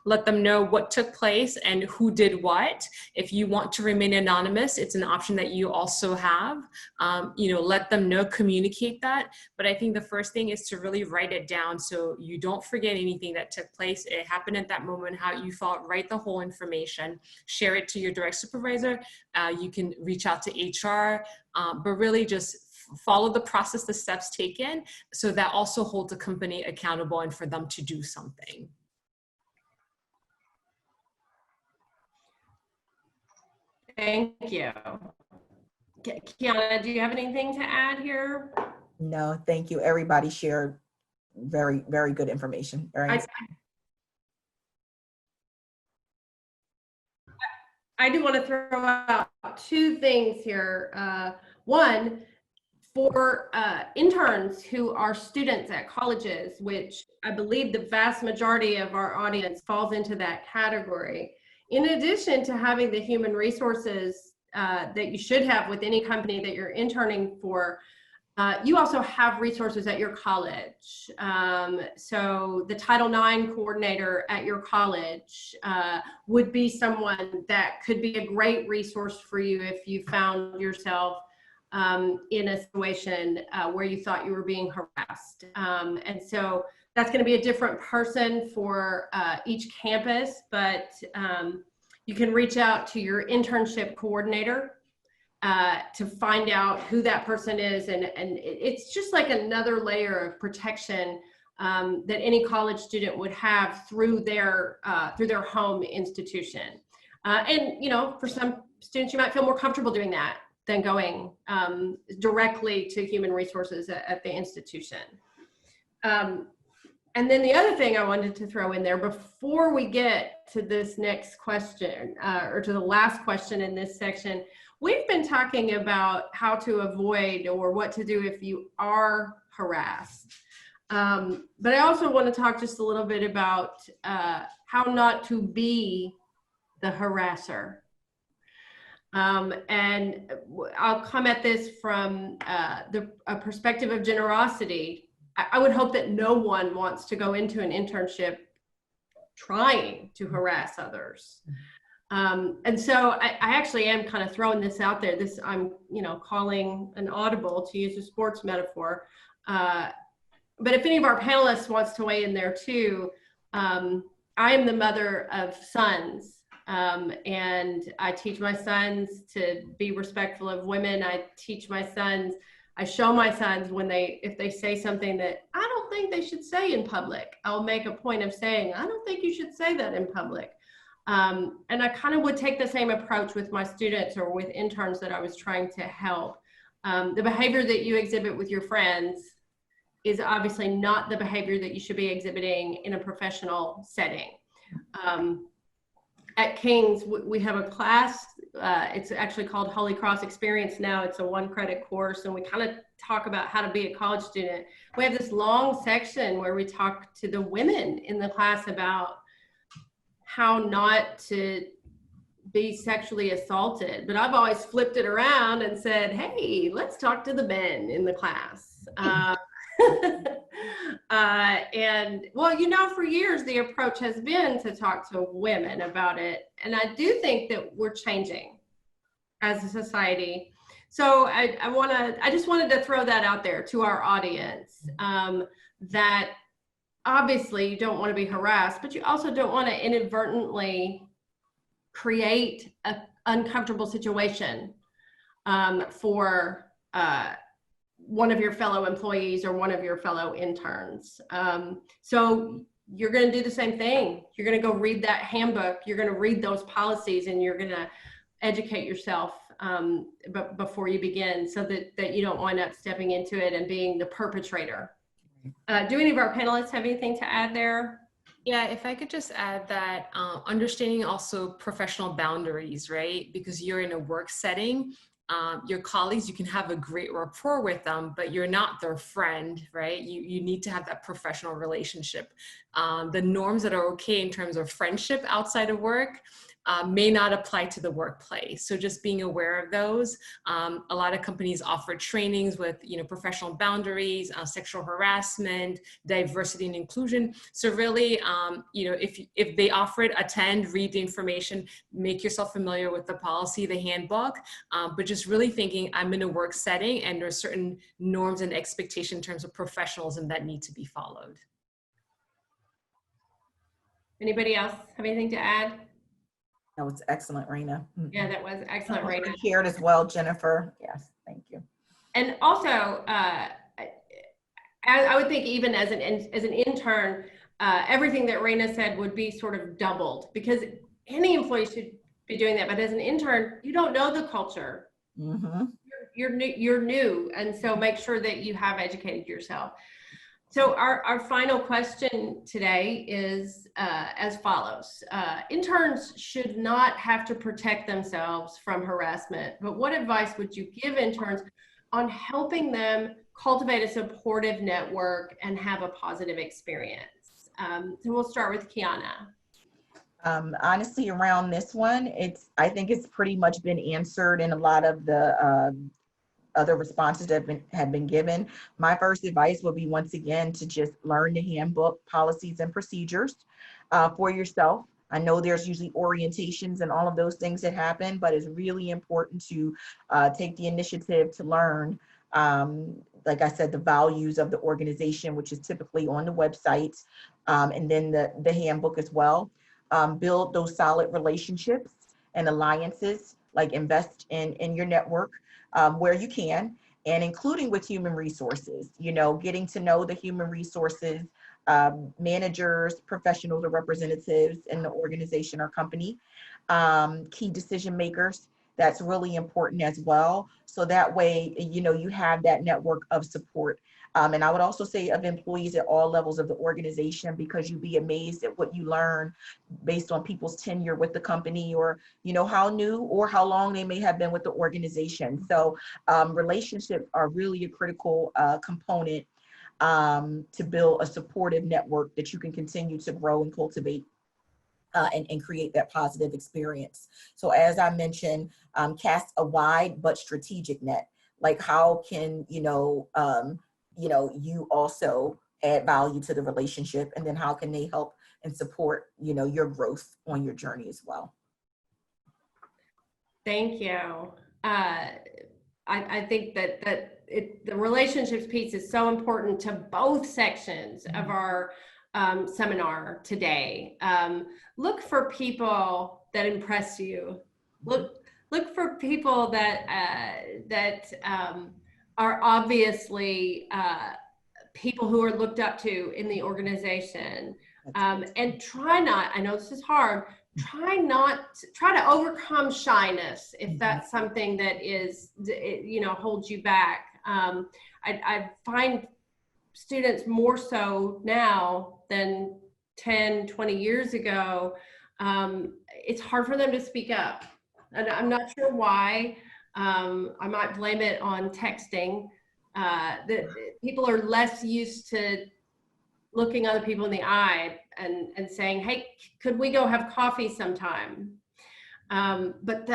let them know what took place and who did what. If you want to remain anonymous, it's an option that you also have. Let them know, communicate that. But I think the first thing is to really write it down so you don't forget anything that took place. It happened at that moment, how you felt, write the whole information, share it to your direct supervisor. You can reach out to HR, but really just follow the process, the steps taken, so that also holds the company accountable and for them to do something. Thank you. Kiana, do you have anything to add here? No, thank you. Everybody shared very, very good information. I do want to throw out two things here. One, for interns who are students at colleges, which I believe the vast majority of our audience falls into that category. In addition to having the human resources that you should have with any company that you're interning for, You also have resources at your college. So the Title IX coordinator at your college would be someone that could be a great resource for you if you found yourself in a situation where you thought you were being harassed. And so that's going to be a different person for each campus, but you can reach out to your internship coordinator to find out who that person is. And it's just like another layer of protection that any college student would have through their home institution. And, you know, for some students, you might feel more comfortable doing that than going directly to human resources at the institution. And then the other thing I wanted to throw in there before we get to this next question, or to the last question in this section, we've been talking about how to avoid or what to do if you are harassed. But I also want to talk just a little bit about how not to be the harasser. And I'll come at this from a perspective of generosity. I would hope that no one wants to go into an internship trying to harass others. And so I actually am kind of throwing this out there. I'm, you know, calling an audible, to use a sports metaphor. But if any of our panelists wants to weigh in there too, I am the mother of sons. And I teach my sons to be respectful of women. I show my sons if they say something that I don't think they should say in public, I'll make a point of saying, I don't think you should say that in public. And I kind of would take the same approach with my students or with interns that I was trying to help. The behavior that you exhibit with your friends is obviously not the behavior that you should be exhibiting in a professional setting. At King's, we have a class, it's actually called Holy Cross Experience now. It's a 1-credit course, and we kind of talk about how to be a college student. We have this long section where we talk to the women in the class about how not to be sexually assaulted. But I've always flipped it around and said, hey, let's talk to the men in the class. And well, you know, for years, the approach has been to talk to women about it. And I do think that we're changing as a society. So I just wanted to throw that out there to our audience, that obviously you don't want to be harassed, but you also don't want to inadvertently create an uncomfortable situation for one of your fellow employees or one of your fellow interns. So you're going to do the same thing. You're going to go read that handbook. You're going to read those policies, and you're going to educate yourself before you begin, so that you don't wind up stepping into it and being the perpetrator. Do any of our panelists have anything to add there? Yeah, if I could just add that understanding also professional boundaries, right? Because you're in a work setting. Your colleagues, you can have a great rapport with them, but you're not their friend, right? You need to have that professional relationship. The norms that are okay in terms of friendship outside of work may not apply to the workplace. So just being aware of those. A lot of companies offer trainings with, you know, professional boundaries, sexual harassment, diversity and inclusion. So really, you know, if they offer it, attend, read the information, make yourself familiar with the policy, the handbook, but just really thinking, I'm in a work setting and there are certain norms and expectations in terms of professionalism that need to be followed. Anybody else have anything to add? That was excellent, Raina. Yeah, that was excellent, Raina. Shared as well, Jennifer. Yes, thank you. And also, I would think even as an intern, everything that Raina said would be sort of doubled, because any employee should be doing that. But as an intern, you don't know the culture. Mm-hmm. You're new, and so make sure that you have educated yourself. So our final question today is as follows. Interns should not have to protect themselves from harassment, but what advice would you give interns on helping them cultivate a supportive network and have a positive experience? So we'll start with Kiana. Honestly, around this one, I think it's pretty much been answered in a lot of the other responses that have been given. My first advice would be, once again, to just learn the handbook, policies, and procedures for yourself. I know there's usually orientations and all of those things that happen, but it's really important to take the initiative to learn, like I said, the values of the organization, which is typically on the website, and then the handbook as well. Build those solid relationships and alliances, like invest in your network where you can, and including with human resources, getting to know the human resources managers, professionals, or representatives in the organization or company, key decision makers. That's really important as well. So that way, you have that network of support. And I would also say of employees at all levels of the organization, because you'd be amazed at what you learn based on people's tenure with the company, or, how new or how long they may have been with the organization. So relationships are really a critical component to build a supportive network that you can continue to grow and cultivate and create that positive experience. So as I mentioned, cast a wide but strategic net. Like, how can, you also add value to the relationship, and then how can they help and support, your growth on your journey as well. Thank you. I think that the relationships piece is so important to both sections of our seminar today. Look for people that impress you. Look for people that are obviously people who are looked up to in the organization. And try not, I know this is hard, try to overcome shyness if that's something that is, holds you back. I find students more so now than 10, 20 years ago, it's hard for them to speak up. And I'm not sure why. I might blame it on texting. That people are less used to looking other people in the eye and saying, hey, could we go have coffee sometime? But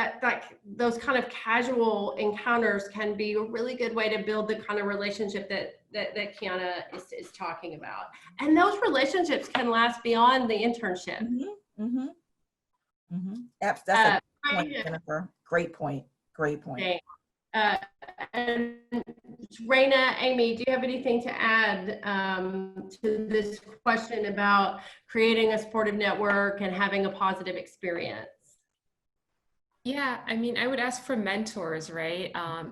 those kind of casual encounters can be a really good way to build the kind of relationship that Kiana is talking about. And those relationships can last beyond the internship. That's a good point, Jennifer. Great point. Okay. And Raina, Amy, do you have anything to add to this question about creating a supportive network and having a positive experience? Yeah, I mean, I would ask for mentors, right?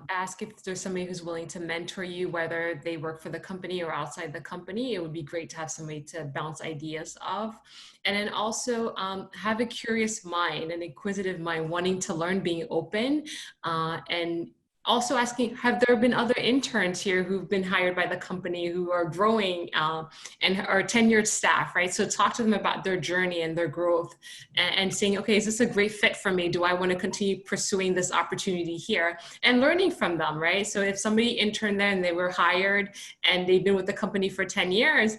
Ask if there's somebody who's willing to mentor you, whether they work for the company or outside the company. It would be great to have somebody to bounce ideas off. And then also have a curious mind, an inquisitive mind, wanting to learn, being open, and also asking, have there been other interns here who've been hired by the company who are growing and are tenured staff, right? So talk to them about their journey and their growth and saying, okay, is this a great fit for me? Do I want to continue pursuing this opportunity here? And learning from them, right? So if somebody interned there and they were hired and they've been with the company for 10 years,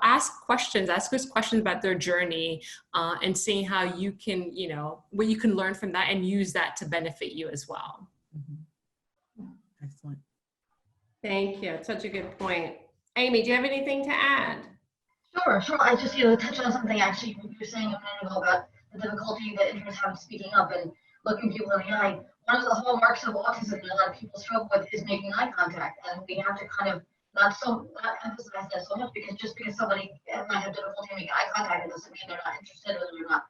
ask those questions about their journey and seeing how you can, what you can learn from that and use that to benefit you as well. Excellent. Thank you. Such a good point. Amy, do you have anything to add? Sure. I just touch on something actually you were saying a minute ago about the difficulty that interns have in speaking up and looking people in the eye. One of the hallmarks of autism that a lot of people struggle with is making eye contact, and we have to kind of not emphasize that so much, because just because somebody might have difficulty making eye contact, it doesn't mean they're not interested or they're not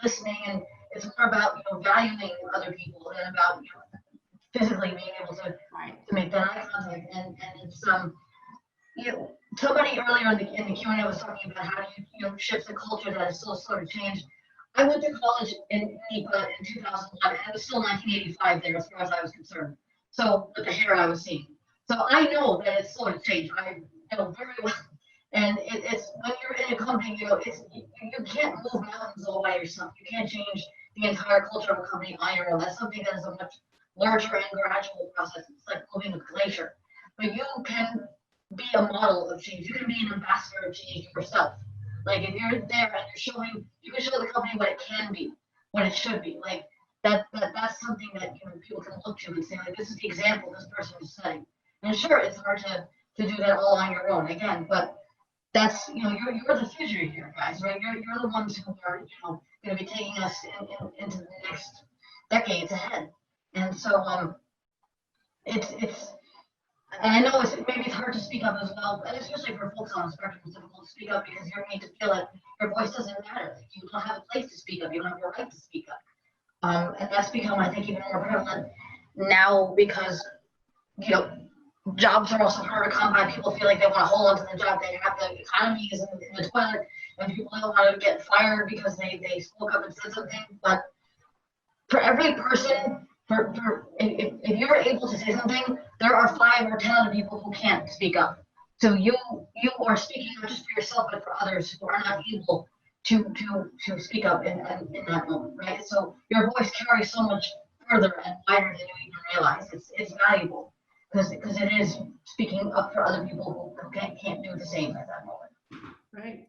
listening. And it's more about valuing other people and about physically being able to make that eye contact. And it's somebody earlier in the Q&A was talking about how you shift the culture that is still sort of changed. I went to college in NEPA in 2011, and it was still 1985 there as far as I was concerned. So with the hair I was seeing, so I know that it's sort of changed. I know very well. And it's when you're in a company, you can't move mountains all by yourself. You can't change the entire culture of a company on your own. That's something that is a much larger and gradual process. It's like moving a glacier. But you can be a model of change. You can be an ambassador of change yourself. Like if you're there and you can show the company what it can be, what it should be. Like that's something that people can look to and say, like, this is the example this person is setting. And sure, it's hard to do that all on your own again, but that's you're the future here, guys, right? You're the ones who are going to be taking us into the next decades ahead. And so it's and I know maybe it's hard to speak up as well, and especially for folks on the spectrum, it's difficult to speak up because you're made to feel like your voice doesn't matter. Like you don't have a place to speak up. You don't have a right to speak up. And that's become, I think, even more prevalent now because, jobs are also harder to come by. People feel like they want to hold on to the job they have. The economy is in the toilet, and people don't want to get fired because they spoke up and said something. But for every person, if you're able to say something, there are 5 or 10 other people who can't speak up. So you are speaking not just for yourself, but for others who are not able to speak up in that moment, right? So your voice carries so much further and wider than you even realize. It's valuable because it is speaking up for other people who can't do the same at that moment. Right.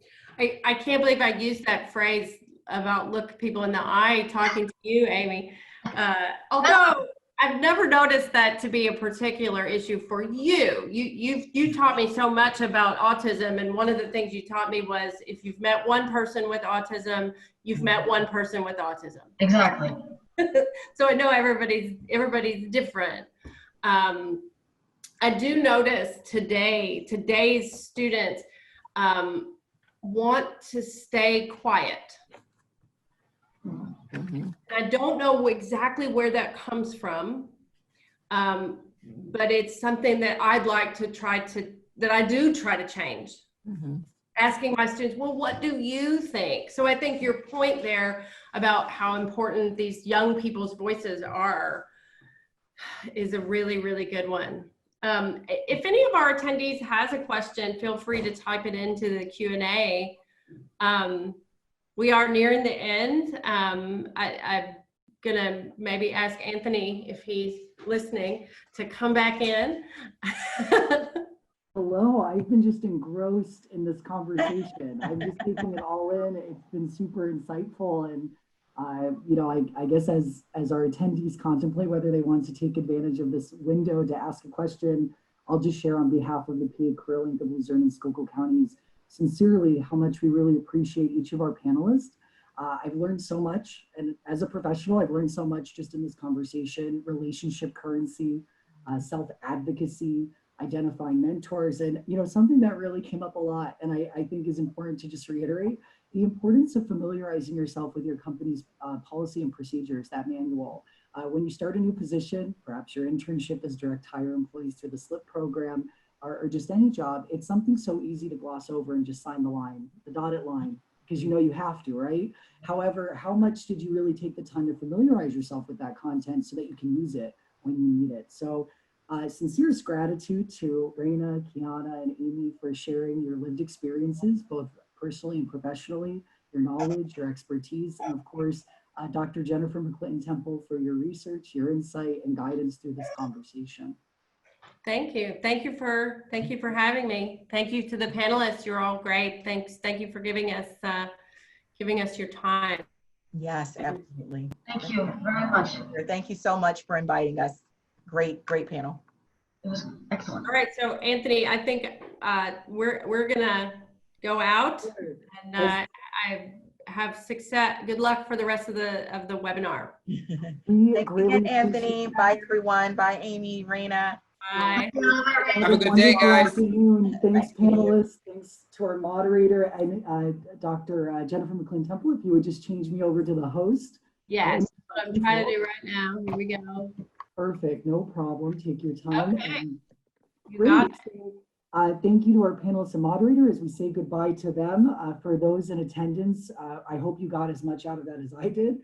I can't believe I used that phrase about look people in the eye talking to you, Amy. Although I've never noticed that to be a particular issue for you. You taught me so much about autism, and one of the things you taught me was if you've met one person with autism, you've met one person with autism. Exactly. So I know everybody's different. I do notice today's students want to stay quiet. I don't know exactly where that comes from, but it's something that I'd like to that I do try to change. Asking my students, well, what do you think? So I think your point there about how important these young people's voices are is a really, really good one. If any of our attendees has a question, feel free to type it into the Q&A. We are nearing the end. I'm gonna maybe ask Anthony, if he's listening, to come back in. Hello, I've been just engrossed in this conversation. I'm just taking it all in. It's been super insightful, and I guess as our attendees contemplate whether they want to take advantage of this window to ask a question, I'll just share on behalf of the PA Career Link of Luzerne and Schuylkill counties sincerely how much we really appreciate each of our panelists. I've learned so much, and as a professional, I've learned so much just in this conversation: relationship currency, self-advocacy, identifying mentors, and something that really came up a lot, and I think is important to just reiterate: the importance of familiarizing yourself with your company's policy and procedures, that manual. When you start a new position, perhaps your internship as direct hire employees through the SLIP program, or just any job, it's something so easy to gloss over and just sign the line, the dotted line, because you have to, right? However, how much did you really take the time to familiarize yourself with that content so that you can use it when you need it? So sincerest gratitude to Raina, Kiana, and Amy for sharing your lived experiences, both personally and professionally, your knowledge, your expertise, and of course, Dr. Jennifer McClinton Temple for your research, your insight, and guidance through this conversation. Thank you. Thank you for having me. Thank you to the panelists. You're all great. Thanks. Thank you for giving us your time. Yes, absolutely. Thank you very much. Thank you so much for inviting us. Great panel. It was excellent. All right. So Anthony, I think we're gonna go out, and I have success. Good luck for the rest of the webinar. Thanks again, Anthony. Bye, everyone. Bye, Amy, Raina. Bye. Have a good day, guys. Afternoon. Thanks, panelists. Thanks to our moderator and Dr. Jennifer McClinton Temple. If you would just change me over to the host. Yes, that's what I'm trying to do right now. Here we go. Perfect. No problem. Take your time. Okay. You Great. got it. Thank you to our panelists and moderator as we say goodbye to them. For those in attendance, I hope you got as much out of that as I did,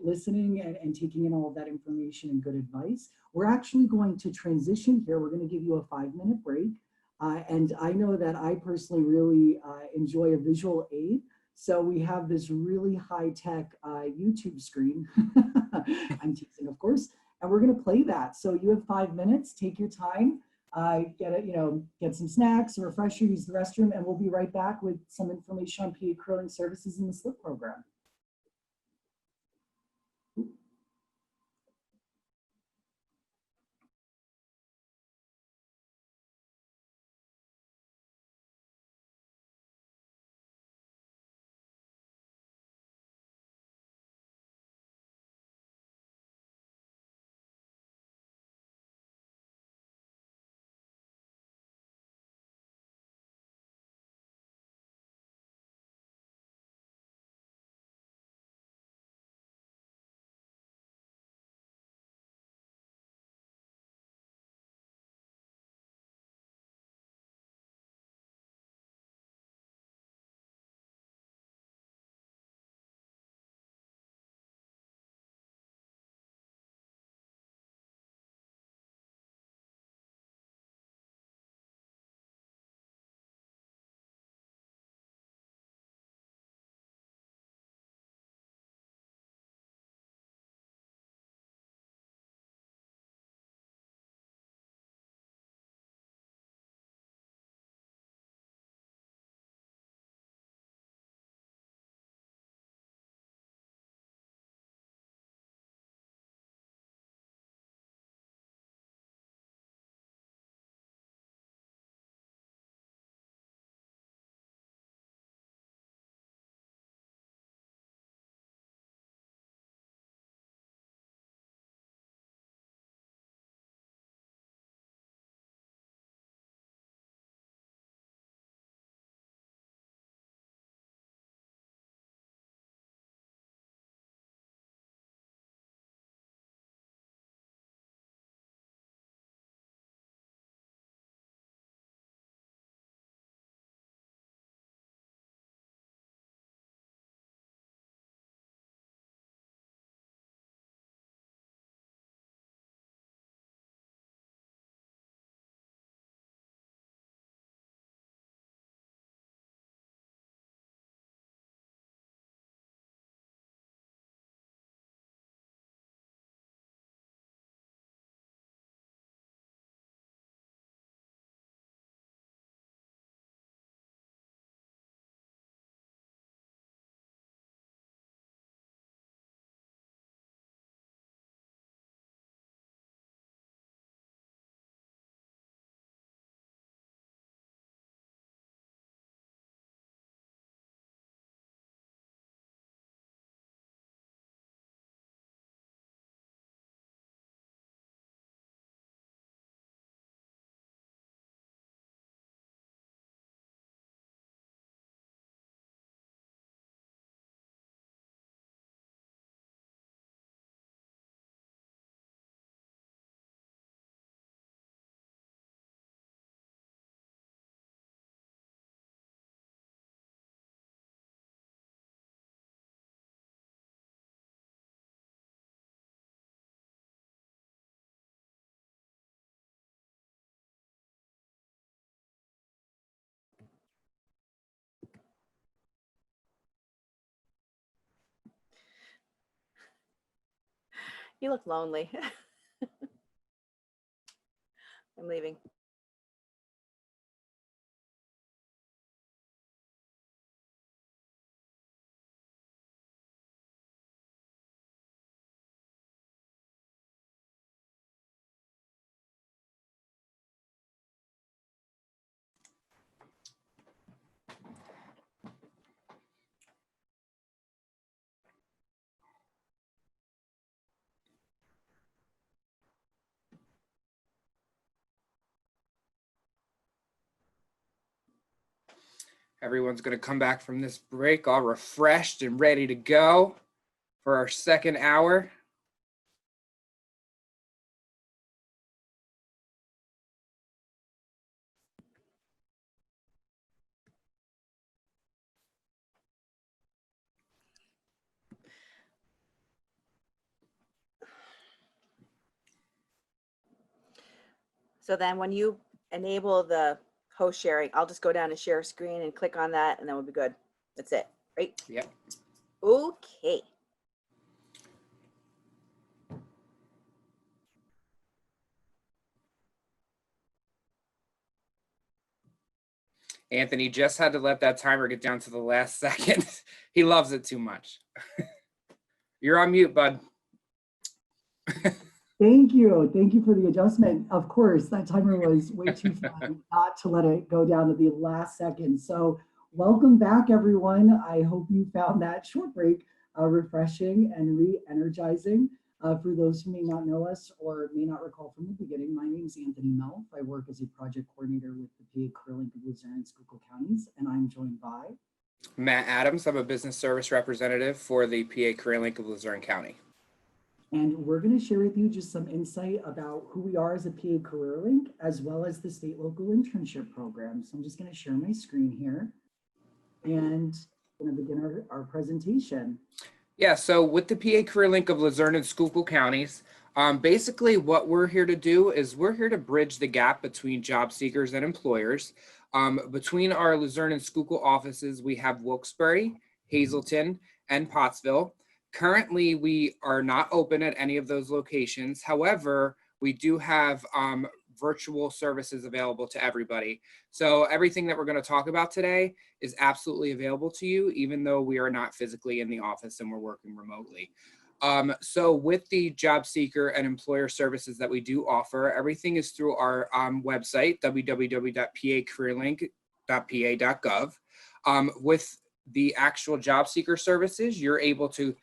listening and taking in all of that information and good advice. We're actually going to transition here. We're going to give you a 5-minute break. And I know that I personally really enjoy a visual aid. So we have this really high-tech YouTube screen. I'm teasing, of course. And we're going to play that. So you have 5 minutes. Take your time. Get some snacks, a refresher, use the restroom, and we'll be right back with some information on PA Career Link services in the SLIP program. He looked lonely. I'm leaving. Everyone's going to come back from this break all refreshed and ready to go for our second hour. So then when you enable the host sharing, I'll just go down and share a screen and click on that and then we'll be good. That's it, right? Yep. Okay. Anthony just had to let that timer get down to the last second. He loves it too much. You're on mute, bud. Thank you. Thank you for the adjustment. Of course, that timer was way too fun not to let it go down to the last second. So welcome back, everyone. I hope you found that short break refreshing and re-energizing. For those who may not know us or may not recall from the beginning, my name is Anthony Melf. I work as a project coordinator with the PA Career Link of Luzerne and Schuylkill counties, and I'm joined by Matt Adams. I'm a business service representative for the PA Career Link of Luzerne County. And we're going to share with you just some insight about who we are as a PA Career Link, as well as the state local internship program. So I'm just going to share my screen here and going to begin our presentation. Yeah, so with the PA Career Link of Luzerne and Schuylkill counties, basically what we're here to do is we're here to bridge the gap between job seekers and employers. Between our Luzerne and Schuylkill offices, we have Wilkes-Barre, Hazleton, and Pottsville. Currently, we are not open at any of those locations. However, we do have virtual services available to everybody. So everything that we're going to talk about today is absolutely available to you, even though we are not physically in the office and we're working remotely. So with the job seeker and employer services that we do offer, everything is through our website, www.pacareerlink.pa.gov. With the actual job seeker services, you're able to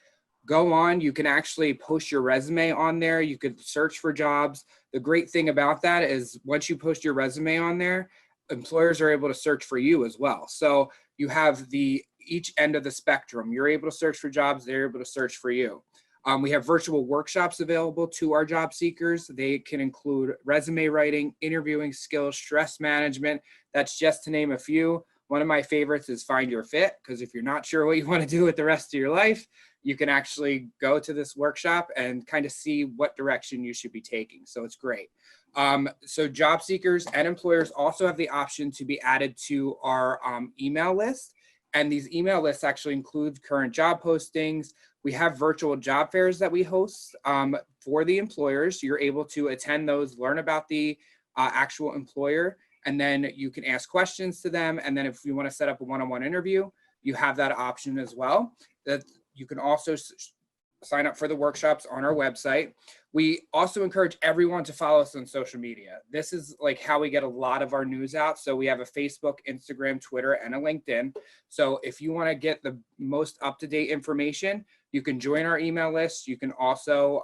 go on, you can actually post your resume on there. You could search for jobs. The great thing about that is once you post your resume on there, employers are able to search for you as well. So you have each end of the spectrum. You're able to search for jobs, they're able to search for you. We have virtual workshops available to our job seekers. They can include resume writing, interviewing skills, stress management. That's just to name a few. One of my favorites is Find Your Fit, because if you're not sure what you want to do with the rest of your life, you can actually go to this workshop and kind of see what direction you should be taking. So it's great. So job seekers and employers also have the option to be added to our email list. And these email lists actually include current job postings. We have virtual job fairs that we host for the employers. You're able to attend those, learn about the actual employer, and then you can ask questions to them. And then if you want to set up a one-on-one interview, you have that option as well. That you can also sign up for the workshops on our website. We also encourage everyone to follow us on social media. This is like how we get a lot of our news out. So we have a Facebook, Instagram, Twitter, and a LinkedIn. So if you want to get the most up-to-date information, you can join our email list. You can also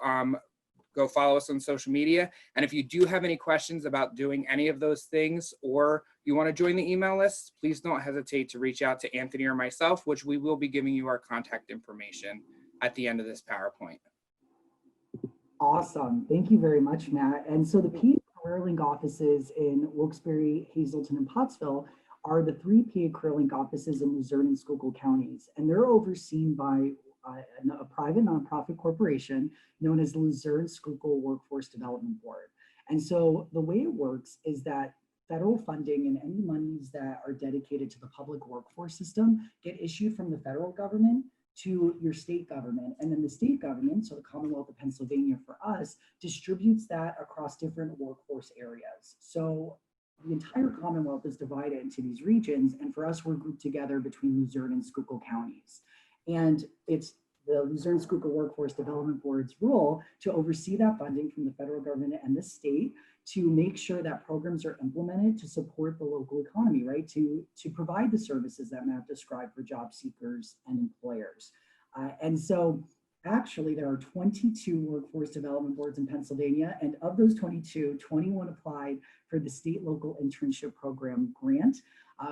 go follow us on social media. And if you do have any questions about doing any of those things, or you want to join the email list, please don't hesitate to reach out to Anthony or myself, which we will be giving you our contact information at the end of this PowerPoint. Awesome. Thank you very much, Matt. And so the PA Career Link offices in Wilkes-Barre, Hazleton, and Pottsville are the three PA Career Link offices in Luzerne and Schuylkill counties. And they're overseen by a private nonprofit corporation known as the Luzerne Schuylkill Workforce Development Board. And so the way it works is that federal funding and any monies that are dedicated to the public workforce system get issued from the federal government to your state government. And then the state government, so the Commonwealth of Pennsylvania for us, distributes that across different workforce areas. So the entire Commonwealth is divided into these regions. And for us, we're grouped together between Luzerne and Schuylkill counties. And it's the Luzerne Schuylkill Workforce Development Board's role to oversee that funding from the federal government and the state to make sure that programs are implemented to support the local economy, right? To provide the services that Matt described for job seekers and employers. And so actually there are 22 workforce development boards in Pennsylvania, and of those 22, 21 applied for the state local internship program grant,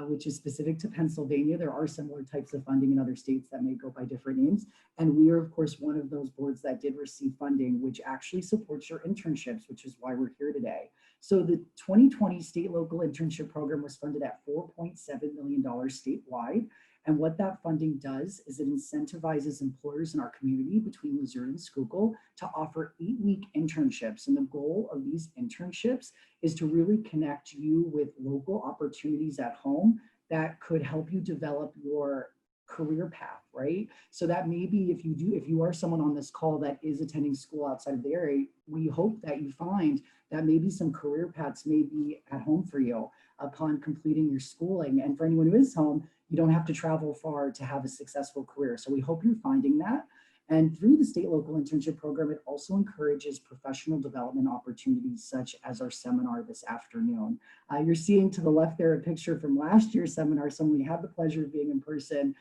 which is specific to Pennsylvania. There are similar types of funding in other states that may go by different names. And we are, of course, one of those boards that did receive funding, which actually supports your internships, which is why we're here today. So the 2020 state local internship program was funded at $4.7 million statewide. And what that funding does is it incentivizes employers in our community between Luzerne and Schuylkill to offer 8-week internships. And the goal of these internships is to really connect you with local opportunities at home that could help you develop your career path, right? So that maybe if you are someone on this call that is attending school outside of the area, we hope that you find that maybe some career paths may be at home for you upon completing your schooling. And for anyone who is home, you don't have to travel far to have a successful career. So we hope you're finding that. And through the state local internship program, it also encourages professional development opportunities such as our seminar this afternoon. You're seeing to the left there a picture from last year's seminar. So when we had the pleasure of being in person,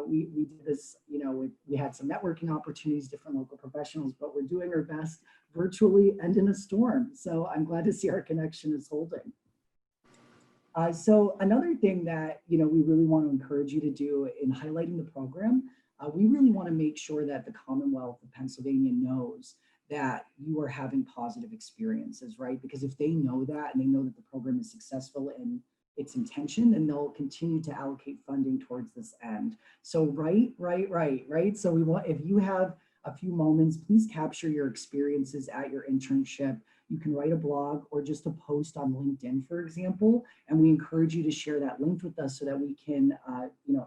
we did this, we had some networking opportunities, different local professionals, but we're doing our best virtually and in a storm. So I'm glad to see our connection is holding. So another thing that we really want to encourage you to do in highlighting the program, we really want to make sure that the Commonwealth of Pennsylvania knows that you are having positive experiences, right? Because if they know that and they know that the program is successful in its intention, then they'll continue to allocate funding towards this end. So right. So we want, if you have a few moments, please capture your experiences at your internship. You can write a blog or just a post on LinkedIn, for example, and we encourage you to share that link with us so that we can,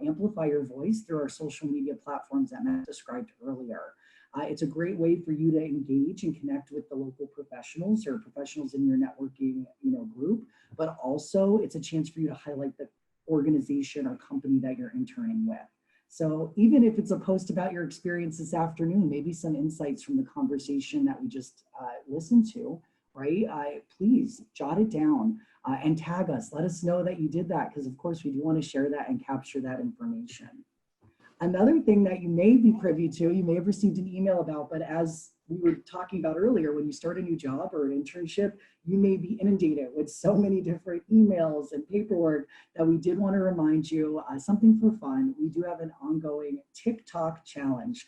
amplify your voice through our social media platforms that Matt described earlier. It's a great way for you to engage and connect with the local professionals or professionals in your networking, group, but also it's a chance for you to highlight the organization or company that you're interning with. So even if it's a post about your experience this afternoon, maybe some insights from the conversation that we just listened to, right? Please jot it down and tag us. Let us know that you did that, because of course we do want to share that and capture that information. Another thing that you may be privy to, you may have received an email about, but as we were talking about earlier, when you start a new job or an internship, you may be inundated with so many different emails and paperwork that we did want to remind you something for fun. We do have an ongoing TikTok challenge.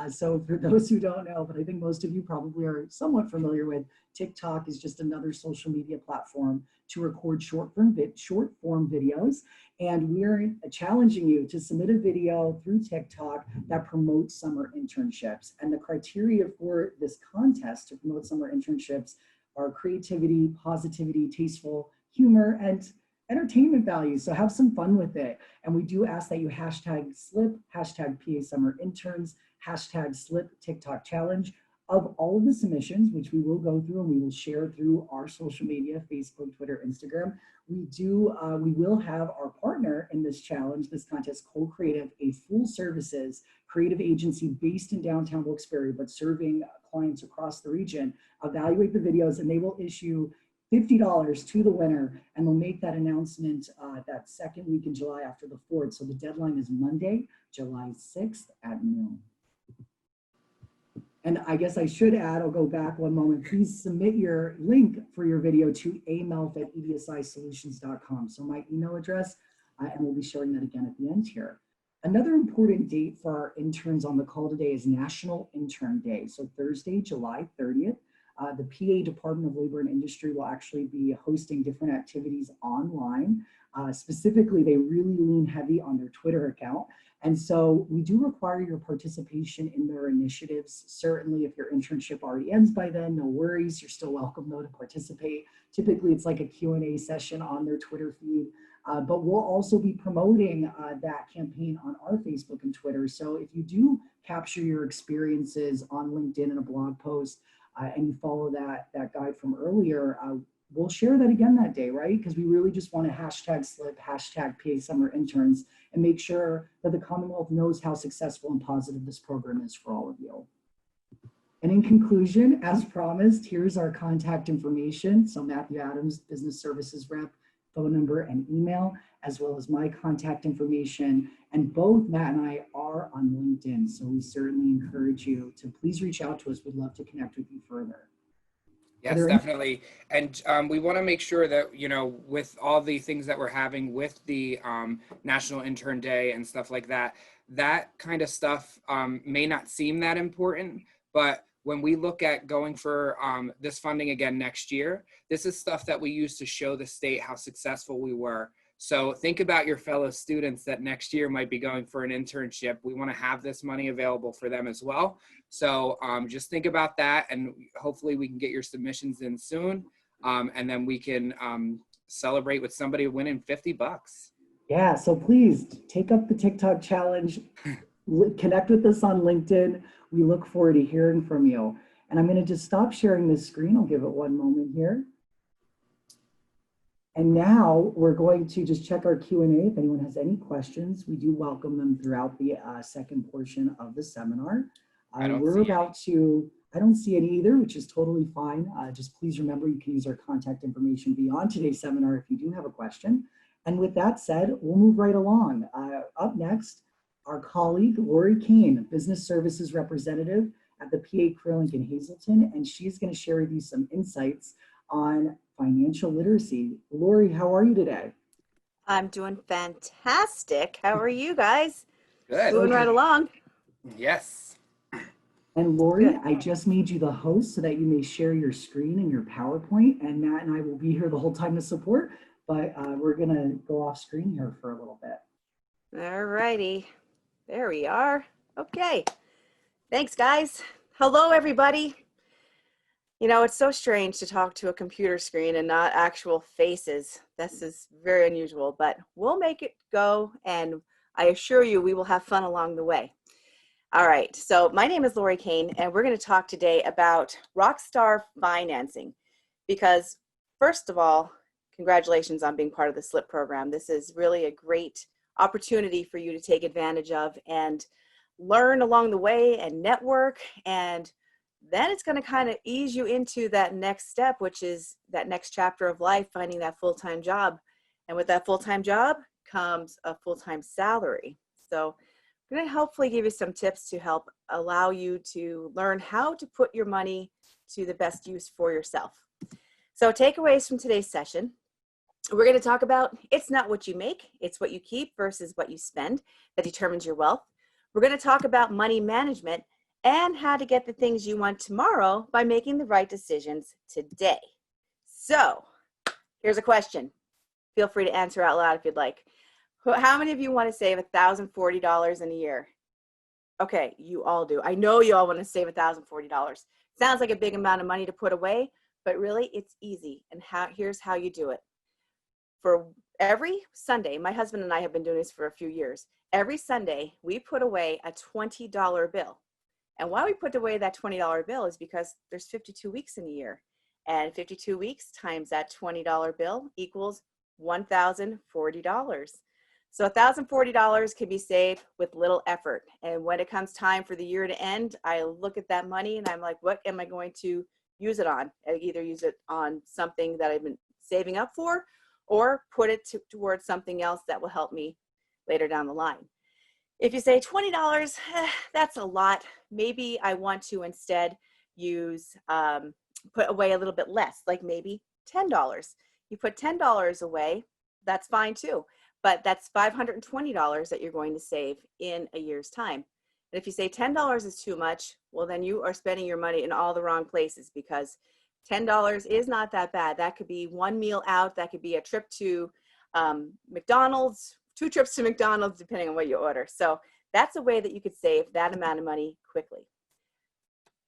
So for those who don't know, but I think most of you probably are somewhat familiar with, TikTok is just another social media platform to record short form videos. And we're challenging you to submit a video through TikTok that promotes summer internships. And the criteria for this contest to promote summer internships are creativity, positivity, tasteful humor, and entertainment value. So have some fun with it. And we do ask that you hashtag slip, hashtag PA summer interns, hashtag slip TikTok challenge. Of all of the submissions, which we will go through and we will share through our social media, Facebook, Twitter, Instagram, we will have our partner in this challenge, this contest, Co-Creative, a full services creative agency based in downtown Wilkes-Barre, but serving clients across the region, evaluate the videos, and they will issue $50 to the winner, and we'll make that announcement that second week in July after the 4th. So the deadline is Monday, July 6th at noon. And I guess I should add, I'll go back one moment, please submit your link for your video to amelf@edisolutions.com. So my email address, and we'll be showing that again at the end here. Another important date for our interns on the call today is National Intern Day. So Thursday, July 30th, the PA Department of Labor and Industry will actually be hosting different activities online. Specifically, they really lean heavy on their Twitter account. And so we do require your participation in their initiatives. Certainly, if your internship already ends by then, no worries. You're still welcome though to participate. Typically, it's like a Q&A session on their Twitter feed. But we'll also be promoting that campaign on our Facebook and Twitter. So if you do capture your experiences on LinkedIn in a blog post and you follow that guide from earlier, we'll share that again that day, right? Because we really just want to hashtag slip, hashtag PA Summer Interns, and make sure that the Commonwealth knows how successful and positive this program is for all of you. And in conclusion, as promised, here's our contact information. So Matthew Adams, Business Services Rep, phone number and email, as well as my contact information. And both Matt and I are on LinkedIn. So we certainly encourage you to please reach out to us. We'd love to connect with you further. Yes, definitely. And we want to make sure that, you know, with all the things that we're having with the National Intern Day and stuff like that, that kind of stuff may not seem that important, but when we look at going for this funding again next year, this is stuff that we use to show the state how successful we were. So think about your fellow students that next year might be going for an internship. We want to have this money available for them as well. So just think about that, and hopefully we can get your submissions in soon. And then we can celebrate with somebody winning $50. Yeah, so please take up the TikTok challenge, connect with us on LinkedIn. We look forward to hearing from you. And I'm going to just stop sharing this screen. I'll give it one moment here. And now we're going to just check our Q&A. If anyone has any questions, we do welcome them throughout the second portion of the seminar. I don't see any either, which is totally fine. Just please remember you can use our contact information beyond today's seminar if you do have a question. And with that said, we'll move right along. Up next, our colleague, Lori Kane, Business Services Representative at the PA Career Link in Hazleton, and she's going to share with you some insights on financial literacy. Lori, how are you today? I'm doing fantastic. How are you guys? Good. Moving right along. Yes. And Lori, Good. I just made you the host so that you may share your screen and your PowerPoint, and Matt and I will be here the whole time to support, but we're going to go off screen here for a little bit. All righty. There we are. Okay. Thanks, guys. Hello, everybody. You know, it's so strange to talk to a computer screen and not actual faces. This is very unusual, but we'll make it go, and I assure you we will have fun along the way. All right, so my name is Lori Kane, and we're going to talk today about Rockstar Financing, because first of all, congratulations on being part of the SLIP program. This is really a great opportunity for you to take advantage of and learn along the way and network, and then it's going to kind of ease you into that next step, which is that next chapter of life, finding that full-time job. And with that full-time job comes a full-time salary. So I'm going to hopefully give you some tips to help allow you to learn how to put your money to the best use for yourself. So takeaways from today's session. We're going to talk about it's not what you make, it's what you keep versus what you spend that determines your wealth. We're going to talk about money management and how to get the things you want tomorrow by making the right decisions today. So here's a question. Feel free to answer out loud if you'd like. How many of you want to save $1,040 in a year? Okay, you all do. I know you all want to save $1,040. Sounds like a big amount of money to put away, but really it's easy. And here's how you do it. For every Sunday, my husband and I have been doing this for a few years. Every Sunday, we put away a $20 bill. And why we put away that $20 bill is because there's 52 weeks in a year. And 52 weeks times that $20 bill equals $1,040. So $1,040 can be saved with little effort. And when it comes time for the year to end, I look at that money and I'm like, what am I going to use it on? I either use it on something that I've been saving up for, or put it towards something else that will help me later down the line. If you say $20, that's a lot. Maybe I want to instead use, put away a little bit less, like maybe $10. You put $10 away, that's fine too. But that's $520 that you're going to save in a year's time. And if you say $10 is too much, well, then you are spending your money in all the wrong places, because $10 is not that bad. That could be one meal out. That could be a trip to McDonald's, 2 trips to McDonald's, depending on what you order. So that's a way that you could save that amount of money quickly.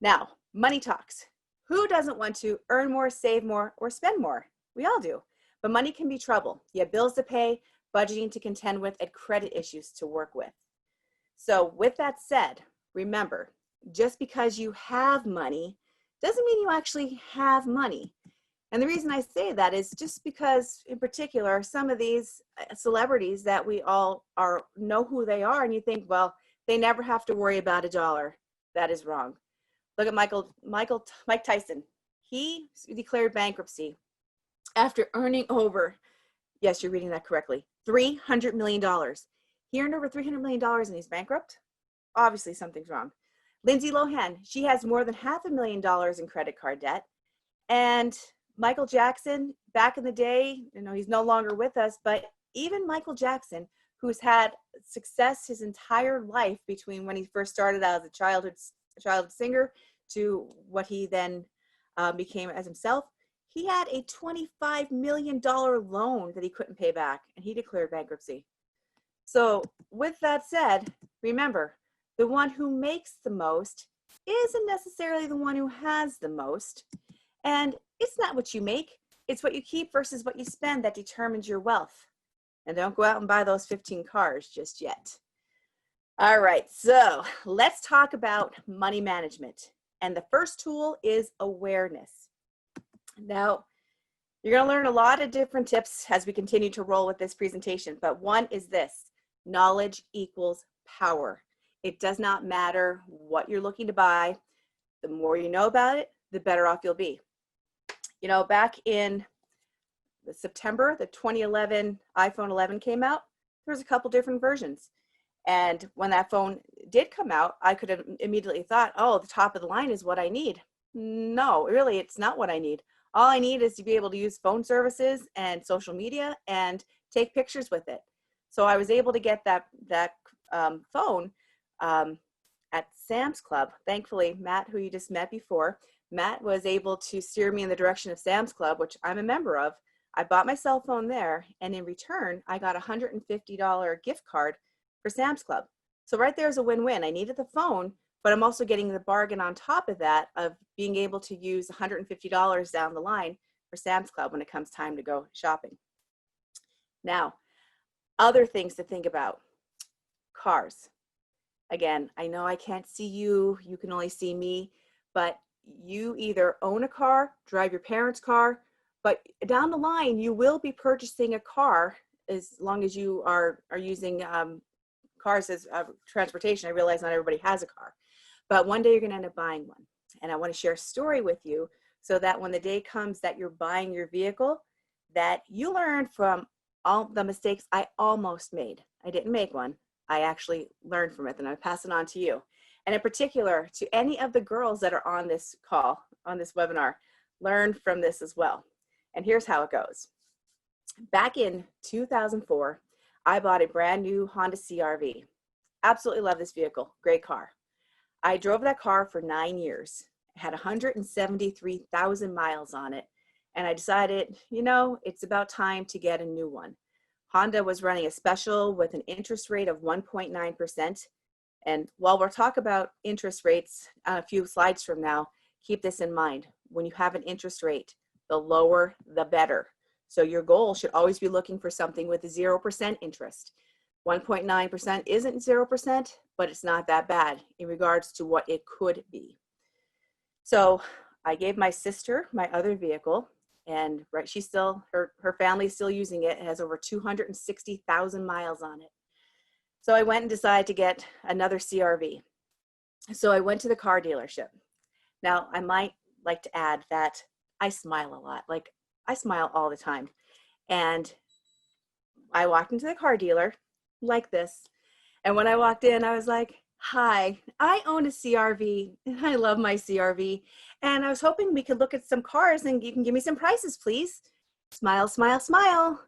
Now, money talks. Who doesn't want to earn more, save more, or spend more? We all do. But money can be trouble. You have bills to pay, budgeting to contend with, and credit issues to work with. So with that said, remember, just because you have money doesn't mean you actually have money. And the reason I say that is just because, in particular, some of these celebrities that we all know who they are, and you think, well, they never have to worry about a dollar. That is wrong. Look at Mike Tyson. He declared bankruptcy after earning over, yes, you're reading that correctly, $300 million. He earned over $300 million and he's bankrupt? Obviously something's wrong. Lindsay Lohan, she has more than $500,000 in credit card debt. And Michael Jackson, back in the day, he's no longer with us, but even Michael Jackson, who's had success his entire life between when he first started out as a child singer to what he then became as himself, he had a $25 million loan that he couldn't pay back, and he declared bankruptcy. So with that said, remember, the one who makes the most isn't necessarily the one who has the most. And it's not what you make, it's what you keep versus what you spend that determines your wealth. And don't go out and buy those 15 cars just yet. All right, so let's talk about money management. And the first tool is awareness. Now, you're going to learn a lot of different tips as we continue to roll with this presentation, but one is this: knowledge equals power. It does not matter what you're looking to buy. The more you know about it, the better off you'll be. Back in September, the 2011 iPhone 11 came out. There was a couple different versions. And when that phone did come out, I could have immediately thought, oh, the top of the line is what I need. No, really, it's not what I need. All I need is to be able to use phone services and social media and take pictures with it. So I was able to get that phone at Sam's Club. Thankfully, Matt, who you just met before, Matt was able to steer me in the direction of Sam's Club, which I'm a member of. I bought my cell phone there, and in return, I got a $150 gift card for Sam's Club. So right there is a win-win. I needed the phone, but I'm also getting the bargain on top of that of being able to use $150 down the line for Sam's Club when it comes time to go shopping. Now, other things to think about. Cars. Again, I know I can't see you, you can only see me, but you either own a car, drive your parents' car, but down the line, you will be purchasing a car as long as you are using cars as transportation. I realize not everybody has a car, but one day you're going to end up buying one. And I want to share a story with you so that when the day comes that you're buying your vehicle, that you learn from all the mistakes I almost made. I didn't make one. I actually learned from it, and I pass it on to you. And in particular, to any of the girls that are on this call, on this webinar, learn from this as well. And here's how it goes. Back in 2004, I bought a brand new Honda CR-V. Absolutely love this vehicle, great car. I drove that car for 9 years. It had 173,000 miles on it. And I decided, it's about time to get a new one. Honda was running a special with an interest rate of 1.9%. And while we'll talk about interest rates a few slides from now, keep this in mind. When you have an interest rate, the lower, the better. So your goal should always be looking for something with a 0% interest. 1.9% isn't 0%, but it's not that bad in regards to what it could be. So I gave my sister my other vehicle, and she's still, her family's still using it. It has over 260,000 miles on it. So I went and decided to get another CR-V. So I went to the car dealership. Now, I might like to add that I smile a lot. Like, I smile all the time. And I walked into the car dealer like this. And when I walked in, I was like, hi, I own a CR-V. And I love my CR-V. And I was hoping we could look at some cars and you can give me some prices, please. Smile, smile, smile.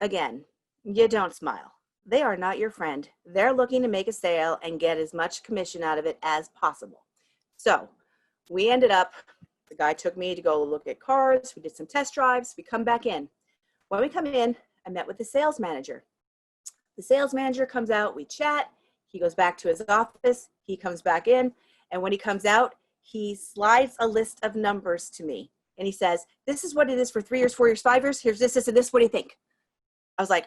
Again, you don't smile. They are not your friend. They're looking to make a sale and get as much commission out of it as possible. So we ended up, the guy took me to go look at cars. We did some test drives. We come back in. When we come in, I met with the sales manager. The sales manager comes out, we chat. He goes back to his office. He comes back in. And when he comes out, he slides a list of numbers to me. And he says, this is what it is for 3 years, 4 years, 5 years. Here's this, and this. What do you think? I was like,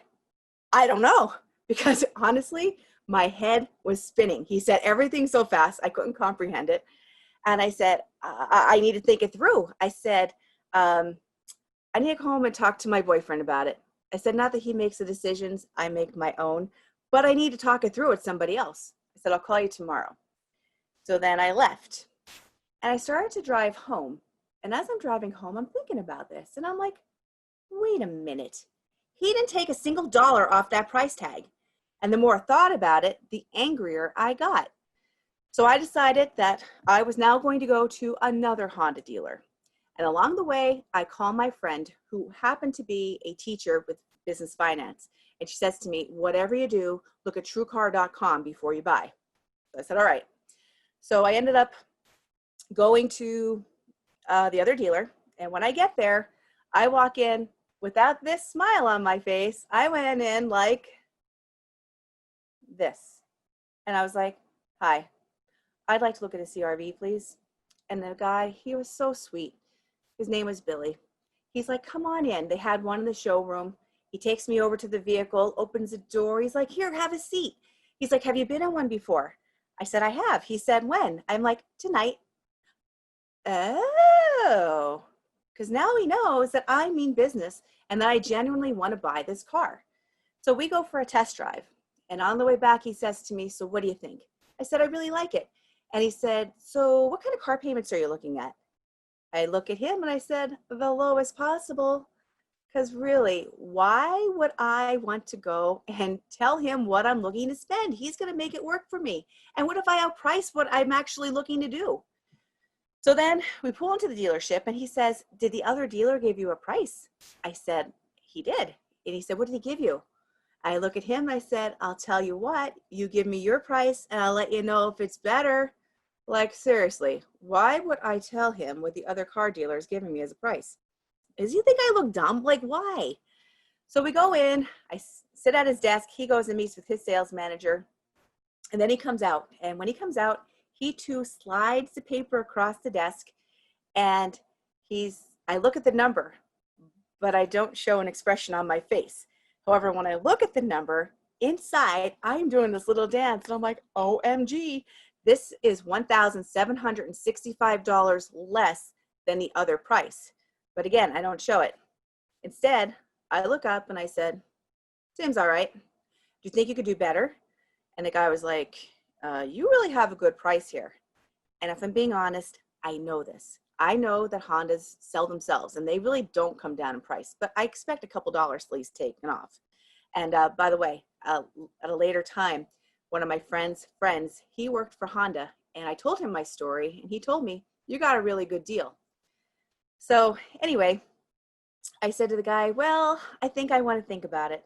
I don't know. Because honestly, my head was spinning. He said everything so fast, I couldn't comprehend it. And I said, I need to think it through. I said, I need to go home and talk to my boyfriend about it. I said, not that he makes the decisions, I make my own, but I need to talk it through with somebody else. I said, I'll call you tomorrow. So then I left and I started to drive home. And as I'm driving home, I'm thinking about this and I'm like, wait a minute. He didn't take a single dollar off that price tag. And the more I thought about it, the angrier I got. So I decided that I was now going to go to another Honda dealer. And along the way, I call my friend who happened to be a teacher with business finance. And she says to me, whatever you do, look at truecar.com before you buy. So I said, all right. So I ended up going to the other dealer. And when I get there, I walk in without this smile on my face. I went in like this. And I was like, hi, I'd like to look at a CRV, please. And the guy, he was so sweet. His name was Billy. He's like, come on in. They had one in the showroom. He takes me over to the vehicle, opens the door. He's like, here, have a seat. He's like, have you been in one before? I said, I have. He said, when? I'm like, tonight. Oh, because now he knows that I mean business and that I genuinely want to buy this car. So we go for a test drive. And on the way back, he says to me, so what do you think? I said, I really like it. And he said, so what kind of car payments are you looking at? I look at him and I said, the lowest possible. Because really, why would I want to go and tell him what I'm looking to spend? He's going to make it work for me. And what if I outprice what I'm actually looking to do? So then we pull into the dealership and he says, did the other dealer give you a price? I said, he did. And he said, what did he give you? I look at him and I said, I'll tell you what, you give me your price and I'll let you know if it's better. Like, seriously, why would I tell him what the other car dealer is giving me as a price? Does he think I look dumb? Like, why? So we go in, I sit at his desk, he goes and meets with his sales manager, and then he comes out. And when he comes out, he too slides the paper across the desk, and I look at the number, but I don't show an expression on my face. However, when I look at the number, inside, I'm doing this little dance, and I'm like, OMG, this is $1,765 less than the other price. But again, I don't show it. Instead, I look up and I said, seems all right. Do you think you could do better? And the guy was like, you really have a good price here. And if I'm being honest, I know this. I know that Hondas sell themselves and they really don't come down in price, but I expect a couple dollars at least taken off. And by the way, at a later time, one of my friends, he worked for Honda and I told him my story and he told me, you got a really good deal. So anyway, I said to the guy, well, I think I want to think about it.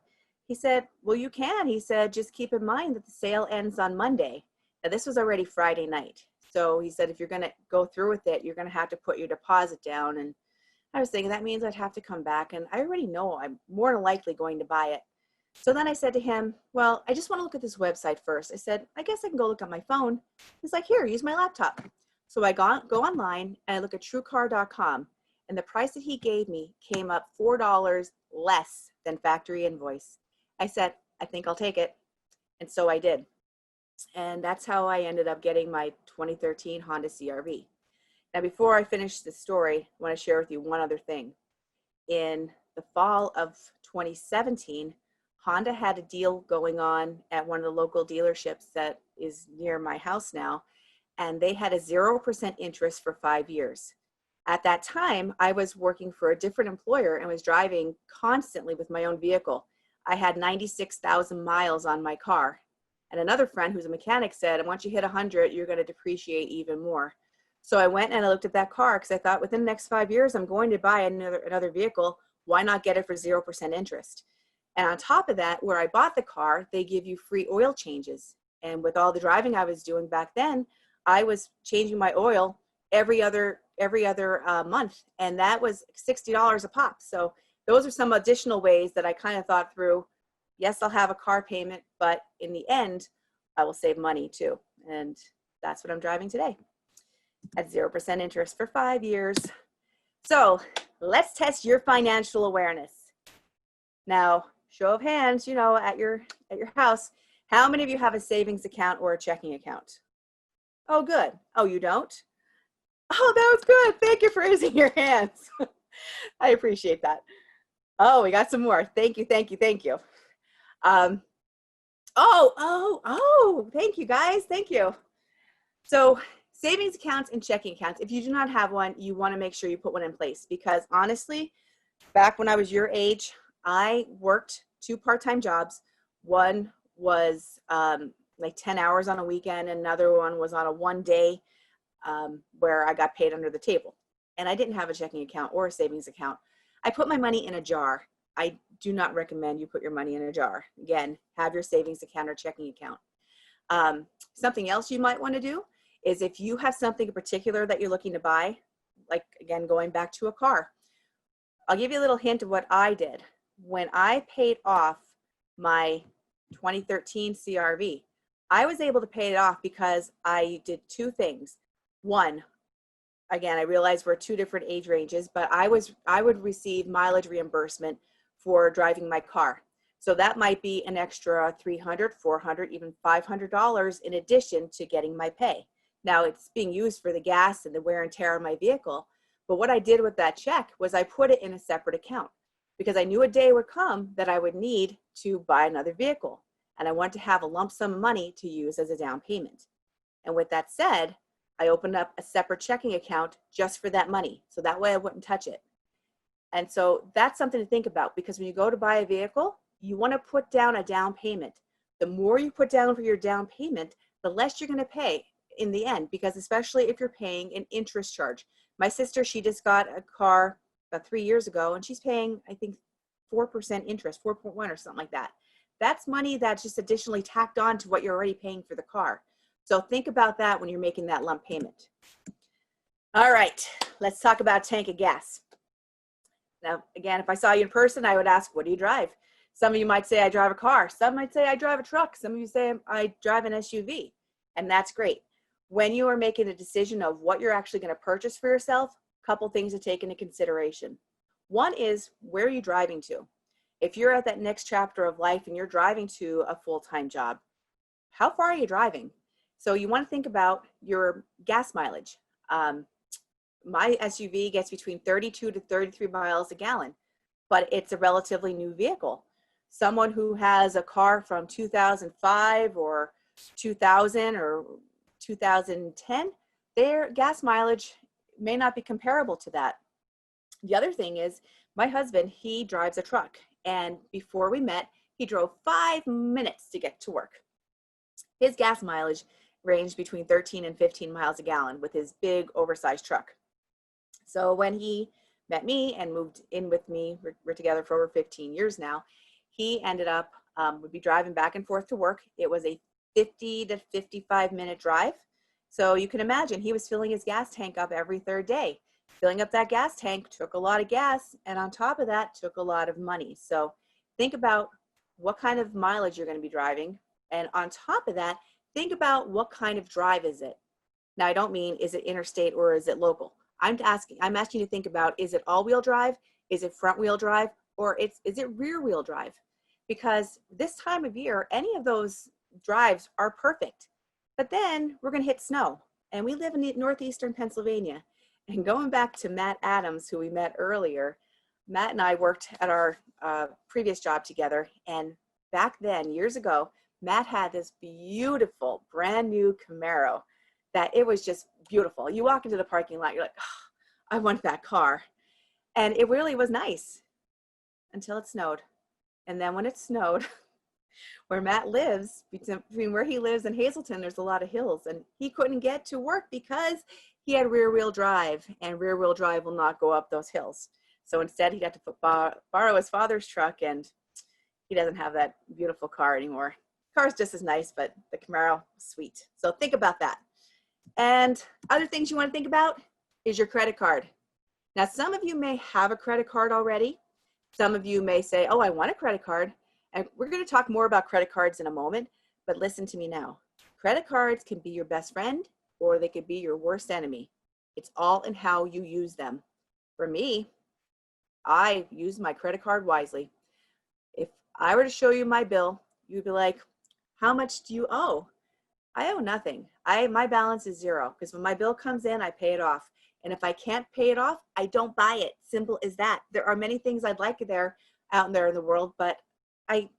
He said, well, you can. He said, just keep in mind that the sale ends on Monday. Now, this was already Friday night. So he said, if you're going to go through with it, you're going to have to put your deposit down. And I was thinking that means I'd have to come back. And I already know I'm more than likely going to buy it. So then I said to him, well, I just want to look at this website first. I said, I guess I can go look at my phone. He's like, here, use my laptop. So I go online and I look at truecar.com. And the price that he gave me came up $4 less than factory invoice. I said, I think I'll take it. And so I did. And that's how I ended up getting my 2013 Honda CR-V. Now, before I finish the story, I want to share with you one other thing. In the fall of 2017, Honda had a deal going on at one of the local dealerships that is near my house now. And they had a 0% interest for 5 years. At that time, I was working for a different employer and was driving constantly with my own vehicle. I had 96,000 miles on my car. And another friend who's a mechanic said, once you hit 100, you're going to depreciate even more. So I went and I looked at that car because I thought within the next 5 years, I'm going to buy another vehicle. Why not get it for 0% interest? And on top of that, where I bought the car, they give you free oil changes. And with all the driving I was doing back then, I was changing my oil every other month, and that was $60 a pop. So those are some additional ways that I kind of thought through. Yes, I'll have a car payment, but in the end, I will save money too. And that's what I'm driving today at 0% interest for 5 years. So let's test your financial awareness. Now, show of hands, you know, at your house, how many of you have a savings account or a checking account? Oh, good. Oh, you don't? Oh, that was good. Thank you for raising your hands. I appreciate that. Oh, we got some more. Thank you, thank you, thank you. Thank you guys. Thank you. So savings accounts and checking accounts, if you do not have one, you want to make sure you put one in place, because honestly, back when I was your age, I worked 2 part-time jobs. One was like 10 hours on a weekend, and another one was on a 1-day where I got paid under the table. And I didn't have a checking account or a savings account. I put my money in a jar. I do not recommend you put your money in a jar. Again, have your savings account or checking account. Something else you might want to do is, if you have something in particular that you're looking to buy, like again, going back to a car, I'll give you a little hint of what I did. When I paid off my 2013 CRV, I was able to pay it off because I did 2 things. One, again, I realize we're 2 different age ranges, but I would receive mileage reimbursement for driving my car. So that might be an extra $300, $400, even $500 in addition to getting my pay. Now it's being used for the gas and the wear and tear on my vehicle. But what I did with that check was I put it in a separate account, because I knew a day would come that I would need to buy another vehicle. And I wanted to have a lump sum of money to use as a down payment. And with that said, I opened up a separate checking account just for that money. So that way I wouldn't touch it. And so that's something to think about, because when you go to buy a vehicle, you want to put down a down payment. The more you put down for your down payment, the less you're going to pay in the end, because especially if you're paying an interest charge. My sister, she just got a car about 3 years ago, and she's paying, I think, 4% interest, 4.1 or something like that. That's money that's just additionally tacked on to what you're already paying for the car. So think about that when you're making that lump payment. All right, let's talk about tank of gas. Now, again, if I saw you in person, I would ask, what do you drive? Some of you might say I drive a car. Some might say I drive a truck. Some of you say I drive an SUV, and that's great. When you are making a decision of what you're actually going to purchase for yourself, a couple things to take into consideration. One is, where are you driving to? If you're at that next chapter of life and you're driving to a full-time job, how far are you driving? So you want to think about your gas mileage. My SUV gets between 32 to 33 miles a gallon, but it's a relatively new vehicle. Someone who has a car from 2005 or 2000 or 2010, their gas mileage may not be comparable to that. The other thing is, my husband, he drives a truck, and before we met, he drove 5 minutes to get to work. His gas mileage ranged between 13 and 15 miles a gallon with his big oversized truck. So when he met me and moved in with me, we're together for over 15 years now, he ended up, would be driving back and forth to work. It was a 50 to 55-minute drive. So you can imagine he was filling his gas tank up every 3rd day. Filling up that gas tank took a lot of gas, and on top of that took a lot of money. So think about what kind of mileage you're going to be driving. And on top of that, think about what kind of drive is it. Now, I don't mean, is it interstate or is it local? I'm asking you to think about, is it all-wheel drive? Is it front-wheel drive? Or is it rear-wheel drive? Because this time of year, any of those drives are perfect. But then we're going to hit snow. And we live in northeastern Pennsylvania. And going back to Matt Adams, who we met earlier, Matt and I worked at our previous job together. And back then, years ago, Matt had this beautiful, brand new Camaro that it was just beautiful. You walk into the parking lot, you're like, oh, I want that car. And it really was nice until it snowed. And then when it snowed, where Matt lives, between where he lives and Hazelton, there's a lot of hills, and he couldn't get to work because he had rear-wheel drive, and rear-wheel drive will not go up those hills. So instead, he'd have to borrow his father's truck, and he doesn't have that beautiful car anymore. The car's just as nice, but the Camaro, sweet. So think about that. And other things you want to think about is your credit card. Now, some of you may have a credit card already. Some of you may say, oh, I want a credit card. And we're going to talk more about credit cards in a moment, but listen to me now. Credit cards can be your best friend, or they could be your worst enemy. It's all in how you use them. For me, I use my credit card wisely. If I were to show you my bill, you'd be like, how much do you owe? I owe nothing. My balance is zero, because when my bill comes in, I pay it off. And if I can't pay it off, I don't buy it. Simple as that. There are many things I'd like out there in the world, but I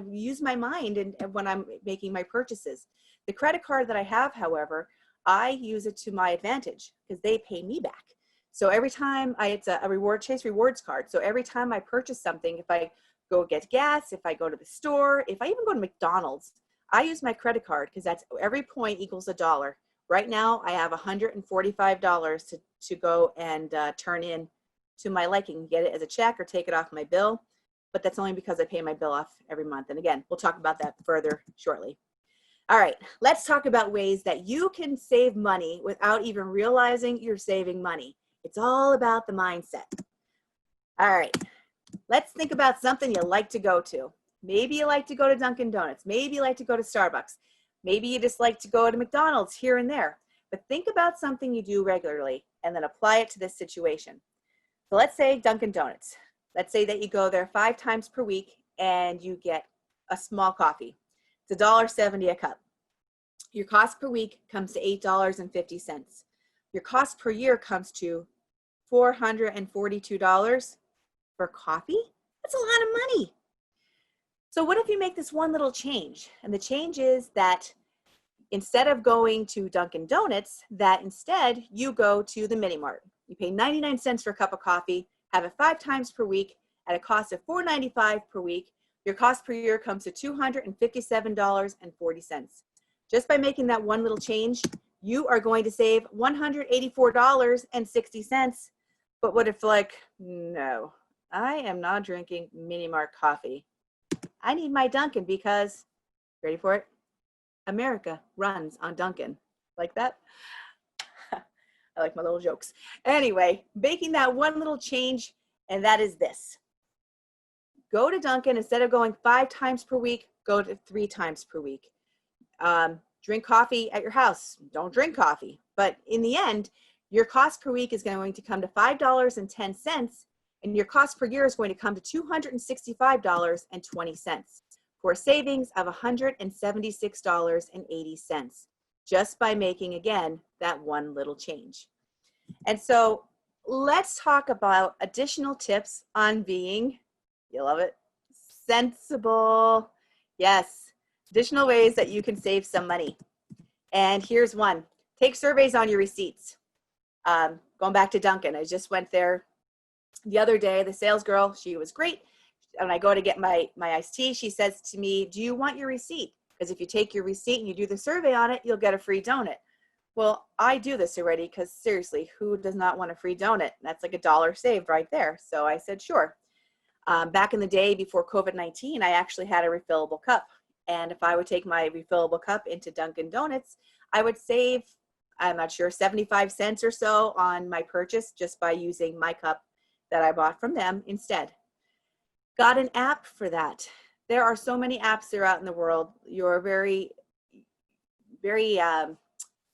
use my mind and when I'm making my purchases. The credit card that I have, however, I use it to my advantage because they pay me back. So every time it's a Chase Rewards card. So every time I purchase something, if I go get gas, if I go to the store, if I even go to McDonald's, I use my credit card because that's every point equals $1. Right now, I have $145 to go and turn in to my liking, get it as a check or take it off my bill. But that's only because I pay my bill off every month. And again, we'll talk about that further shortly. All right, let's talk about ways that you can save money without even realizing you're saving money. It's all about the mindset. All right, let's think about something you like to go to. Maybe you like to go to Dunkin' Donuts. Maybe you like to go to Starbucks. Maybe you just like to go to McDonald's here and there. But think about something you do regularly and then apply it to this situation. So let's say Dunkin' Donuts. Let's say that you go there 5 times per week and you get a small coffee. It's $1.70 a cup. Your cost per week comes to $8.50. Your cost per year comes to $442 for coffee. That's a lot of money. So what if you make this one little change? And the change is that instead of going to Dunkin' Donuts, that instead you go to the Mini Mart. You pay 99 cents for a cup of coffee, have it 5 times per week at a cost of $4.95 per week. Your cost per year comes to $257.40. Just by making that one little change, you are going to save $184.60. But what if no, I am not drinking Mini Mart coffee. I need my Dunkin' because, ready for it? America runs on Dunkin'. Like that? I like my little jokes. Anyway, making that one little change, and that is this. Go to Dunkin', instead of going 5 times per week, go to 3 times per week. Drink coffee at your house. Don't drink coffee. But in the end, your cost per week is going to come to $5.10, and your cost per year is going to come to $265.20 for a savings of $176.80, just by making, again, that one little change. And so let's talk about additional tips on being, you love it, sensible. Yes, additional ways that you can save some money. And here's one. Take surveys on your receipts. Going back to Dunkin', I just went there the other day. The sales girl, she was great. When I go to get my iced tea, she says to me, do you want your receipt? Because if you take your receipt and you do the survey on it, you'll get a free donut. Well, I do this already because seriously, who does not want a free donut? That's like $1 saved right there. So I said, sure. Back in the day before COVID-19, I actually had a refillable cup. And if I would take my refillable cup into Dunkin' Donuts, I would save, I'm not sure, 75 cents or so on my purchase just by using my cup that I bought from them instead. Got an app for that. There are so many apps that are out in the world. You're very, very,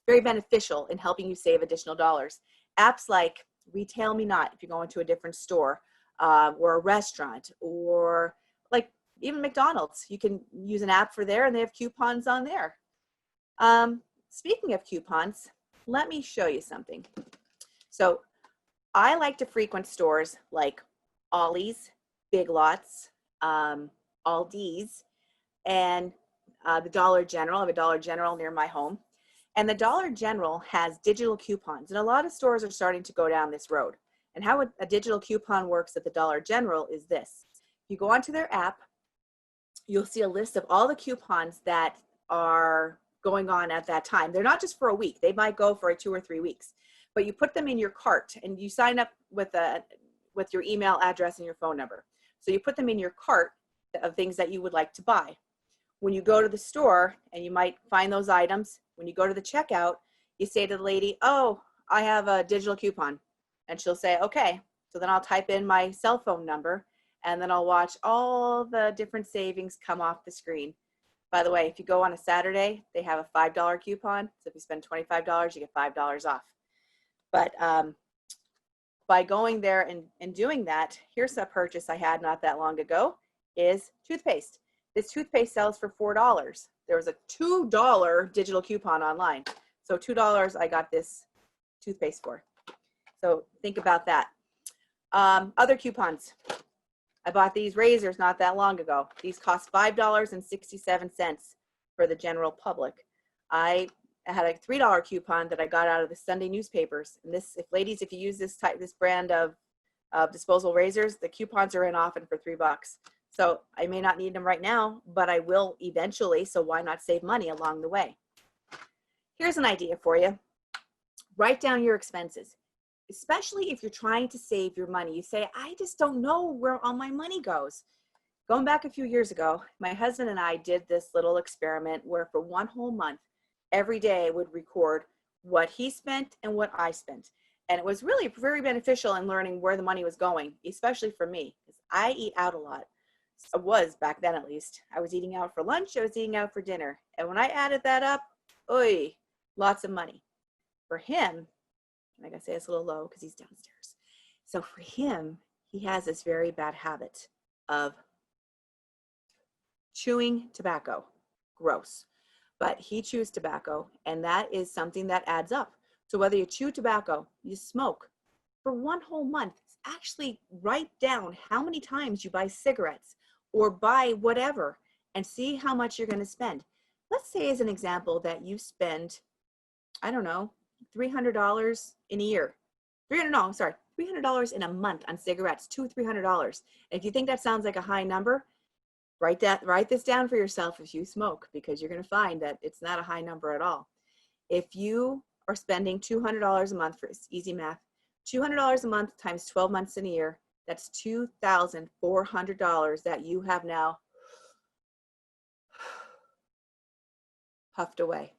very beneficial in helping you save additional dollars. Apps like Retail Me Not, if you're going to a different store, or a restaurant, or like even McDonald's. You can use an app for there, and they have coupons on there. Speaking of coupons, let me show you something. So I like to frequent stores like Ollie's, Big Lots, Aldi's, and the Dollar General. I have a Dollar General near my home. And the Dollar General has digital coupons. And a lot of stores are starting to go down this road. And how a digital coupon works at the Dollar General is this. You go onto their app, you'll see a list of all the coupons that are going on at that time. They're not just for a week. They might go for 2 or 3 weeks. But you put them in your cart and you sign up with your email address and your phone number. So you put them in your cart of things that you would like to buy. When you go to the store and you might find those items, when you go to the checkout, you say to the lady, oh, I have a digital coupon. And she'll say, okay. So then I'll type in my cell phone number and then I'll watch all the different savings come off the screen. By the way, if you go on a Saturday, they have a $5 coupon. So if you spend $25, you get $5 off. But by going there and doing that, here's a purchase I had not that long ago, is toothpaste. This toothpaste sells for $4. There was a $2 digital coupon online. So $2 I got this toothpaste for. So think about that. Other coupons. I bought these razors not that long ago. These cost $5.67 for the general public. I had a $3 coupon that I got out of the Sunday newspapers. And this, if ladies, if you use this brand of disposable razors, the coupons are in often for $3. So I may not need them right now, but I will eventually. So why not save money along the way? Here's an idea for you. Write down your expenses, especially if you're trying to save your money. You say, I just don't know where all my money goes. Going back a few years ago, my husband and I did this little experiment where for one whole month, every day I would record what he spent and what I spent. And it was really very beneficial in learning where the money was going, especially for me, because I eat out a lot. I was back then, at least. I was eating out for lunch. I was eating out for dinner. And when I added that up, oy, lots of money. For him, I gotta say it's a little low because he's downstairs. So for him, he has this very bad habit of chewing tobacco. Gross. But he chews tobacco, and that is something that adds up. So whether you chew tobacco, you smoke, for one whole month, actually write down how many times you buy cigarettes or buy whatever and see how much you're going to spend. Let's say as an example that you spend, I don't know, $300 in a year. $300 in a month on cigarettes, $300. If you think that sounds like a high number, write this down for yourself if you smoke, because you're going to find that it's not a high number at all. If you are spending $200 a month, for easy math, $200 a month times 12 months in a year, that's $2,400 that you have now puffed away.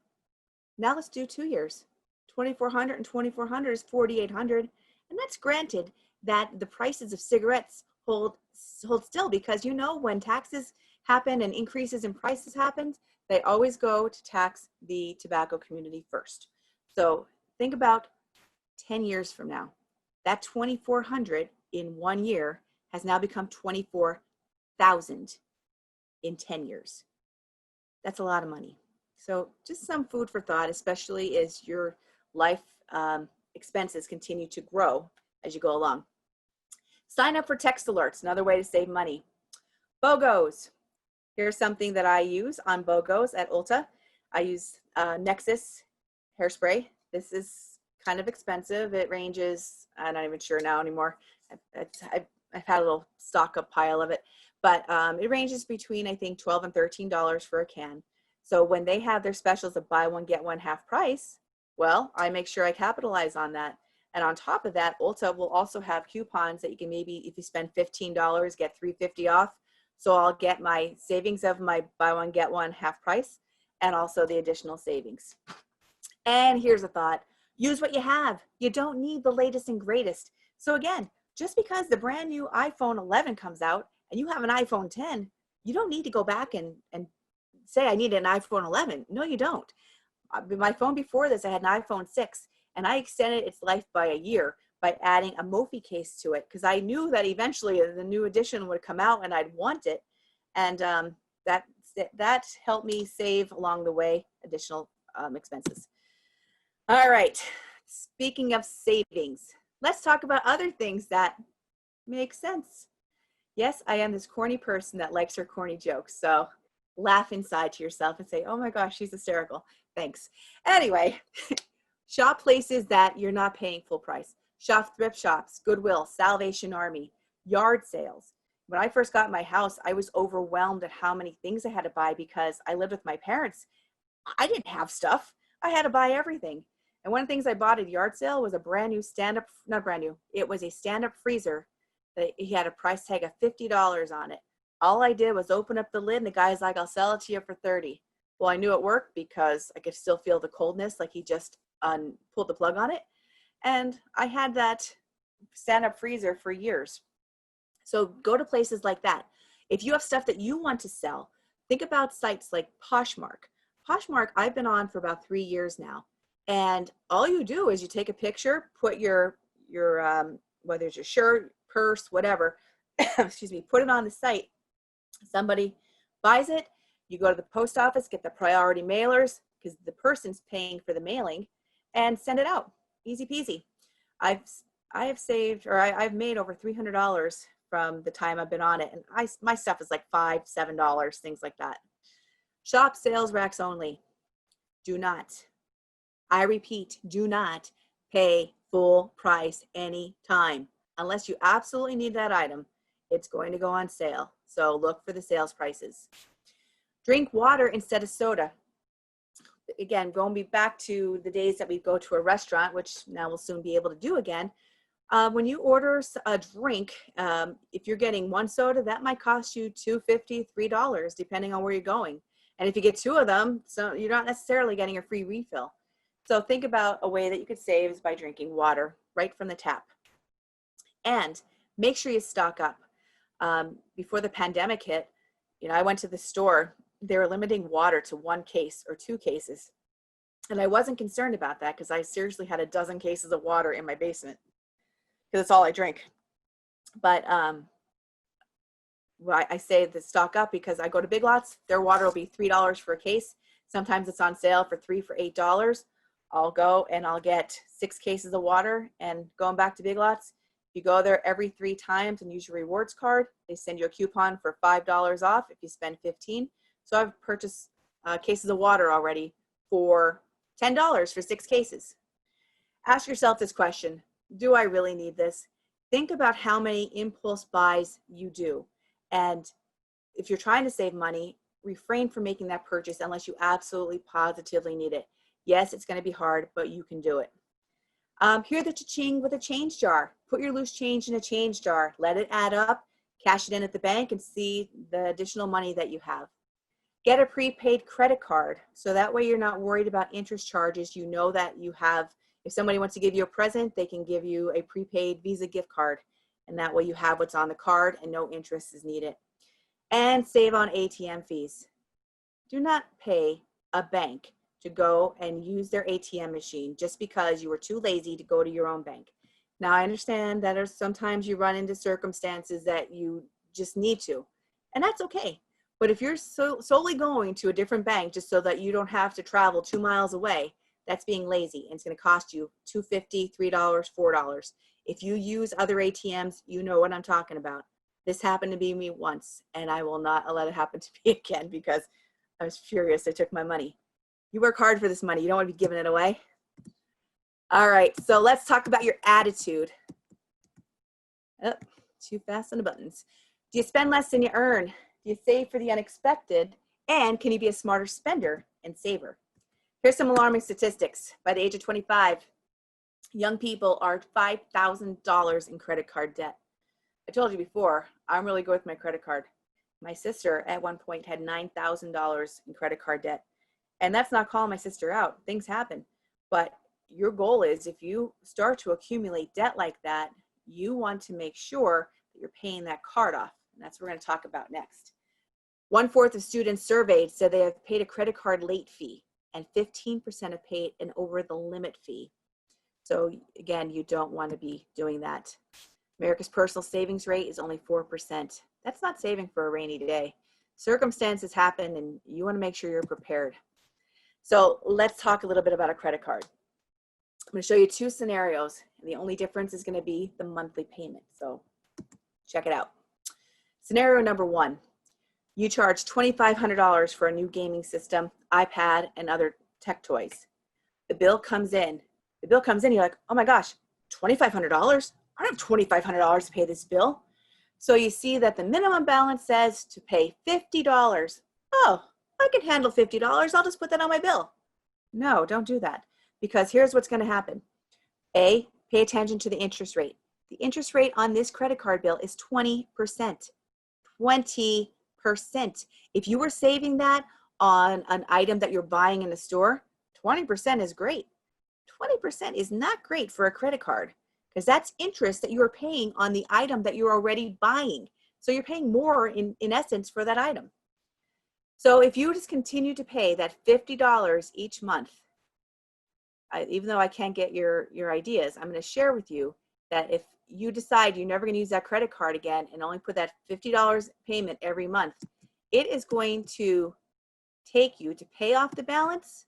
Now let's do 2 years. 2,400 and 2,400 is 4,800. And that's granted that the prices of cigarettes hold still, because you know when taxes happen and increases in prices happen, they always go to tax the tobacco community first. So think about 10 years from now. That 2,400 in 1 year has now become 24,000 in 10 years. That's a lot of money. So just some food for thought, especially as your life expenses continue to grow as you go along. Sign up for text alerts, another way to save money. BOGOs. Here's something that I use on BOGOs at Ulta. I use Nexus hairspray. This is kind of expensive. It ranges, I'm not even sure now anymore. I've had a little stock up pile of it, but it ranges between, I think, $12 and $13 for a can. So when they have their specials of buy one, get one half price, well, I make sure I capitalize on that. And on top of that, Ulta will also have coupons that you can maybe, if you spend $15, get $3.50 off. So I'll get my savings of my buy one, get one half price, and also the additional savings. And here's a thought. Use what you have. You don't need the latest and greatest. So again, just because the brand new iPhone 11 comes out and you have an iPhone 10, you don't need to go back and say, I need an iPhone 11. No, you don't. My phone before this, I had an iPhone 6, and I extended its life by a year by adding a Mophie case to it, because I knew that eventually the new edition would come out and I'd want it. And that helped me save along the way additional expenses. All right, speaking of savings, let's talk about other things that make sense. Yes, I am this corny person that likes her corny jokes, so laugh inside to yourself and say, oh my gosh, she's hysterical. Thanks. Anyway, shop places that you're not paying full price. Shop thrift shops, Goodwill, Salvation Army, yard sales. When I first got my house, I was overwhelmed at how many things I had to buy because I lived with my parents. I didn't have stuff. I had to buy everything. And one of the things I bought at a yard sale was a brand new stand-up, not brand new, it was a stand-up freezer that he had a price tag of $50 on it. All I did was open up the lid and the guy's like, I'll sell it to you for $30. Well, I knew it worked because I could still feel the coldness, like he just pulled the plug on it. And I had that stand-up freezer for years. So go to places like that. If you have stuff that you want to sell, think about sites like Poshmark. Poshmark, I've been on for about 3 years now. And all you do is you take a picture, put your whether it's your shirt, purse, whatever, excuse me, put it on the site. Somebody buys it, you go to the post office, get the priority mailers because the person's paying for the mailing, and send it out. Easy peasy. I have saved, or I've made over $300 from the time I've been on it, and my stuff is like $5, $7, things like that. Shop sales racks only. Do not, I repeat, do not pay full price anytime. Unless you absolutely need that item, it's going to go on sale. So look for the sales prices. Drink water instead of soda. Again, going back to the days that we go to a restaurant, which now we'll soon be able to do again. When you order a drink, if you're getting one soda, that might cost you $2.50, $3, depending on where you're going. And if you get two of them, so you're not necessarily getting a free refill. So think about a way that you could save is by drinking water right from the tap. And make sure you stock up. Before the pandemic hit, I went to the store. They were limiting water to 1 case or 2 cases. And I wasn't concerned about that because I seriously had a dozen cases of water in my basement because it's all I drink. But I say the stock up because I go to Big Lots. Their water will be $3 for a case. Sometimes it's on sale for $3 for $8. I'll go and I'll get 6 cases of water. And going back to Big Lots, you go there every 3 times and use your rewards card. They send you a coupon for $5 off if you spend $15. So I've purchased cases of water already for $10 for 6 cases. Ask yourself this question: do I really need this? Think about how many impulse buys you do. And if you're trying to save money, refrain from making that purchase unless you absolutely positively need it. Yes, it's going to be hard, but you can do it. Here the cha-ching with a change jar. Put your loose change in a change jar. Let it add up, cash it in at the bank, and see the additional money that you have. Get a prepaid credit card. So that way you're not worried about interest charges. You know that you have, if somebody wants to give you a present, they can give you a prepaid Visa gift card. And that way you have what's on the card and no interest is needed. And save on ATM fees. Do not pay a bank to go and use their ATM machine just because you were too lazy to go to your own bank. Now I understand that sometimes you run into circumstances that you just need to, and that's okay. But if you're solely going to a different bank just so that you don't have to travel 2 miles away, that's being lazy, and it's going to cost you $2.50, $3, $4. If you use other ATMs, you know what I'm talking about. This happened to be me once, and I will not let it happen to me again because I was furious they took my money. You work hard for this money. You don't want to be giving it away. All right, so let's talk about your attitude. Oh, too fast on the buttons. Do you spend less than you earn? Do you save for the unexpected? And can you be a smarter spender and saver? Here's some alarming statistics. By the age of 25, young people are $5,000 in credit card debt. I told you before, I'm really good with my credit card. My sister at one point had $9,000 in credit card debt. And that's not calling my sister out. Things happen. But your goal is, if you start to accumulate debt like that, you want to make sure that you're paying that card off. And that's what we're going to talk about next. 1/4 of students surveyed said they have paid a credit card late fee, and 15% have paid an over the limit fee. So again, you don't want to be doing that. America's personal savings rate is only 4%. That's not saving for a rainy day. Circumstances happen and you want to make sure you're prepared. So let's talk a little bit about a credit card. I'm going to show you 2 scenarios, and the only difference is going to be the monthly payment. So check it out. Scenario number 1, you charge $2,500 for a new gaming system, iPad, and other tech toys. The bill comes in. You're like, oh my gosh, $2,500? I don't have $2,500 to pay this bill. So you see that the minimum balance says to pay $50. Oh, I can handle $50. I'll just put that on my bill. No, don't do that. Because here's what's going to happen. A, pay attention to the interest rate. The interest rate on this credit card bill is 20%. 20%. If you were saving that on an item that you're buying in the store, 20% is great. 20% is not great for a credit card because that's interest that you are paying on the item that you're already buying. So you're paying more in essence for that item. So if you just continue to pay that $50 each month, even though I can't get your ideas, I'm going to share with you that if you decide you're never going to use that credit card again and only put that $50 payment every month, it is going to take you to pay off the balance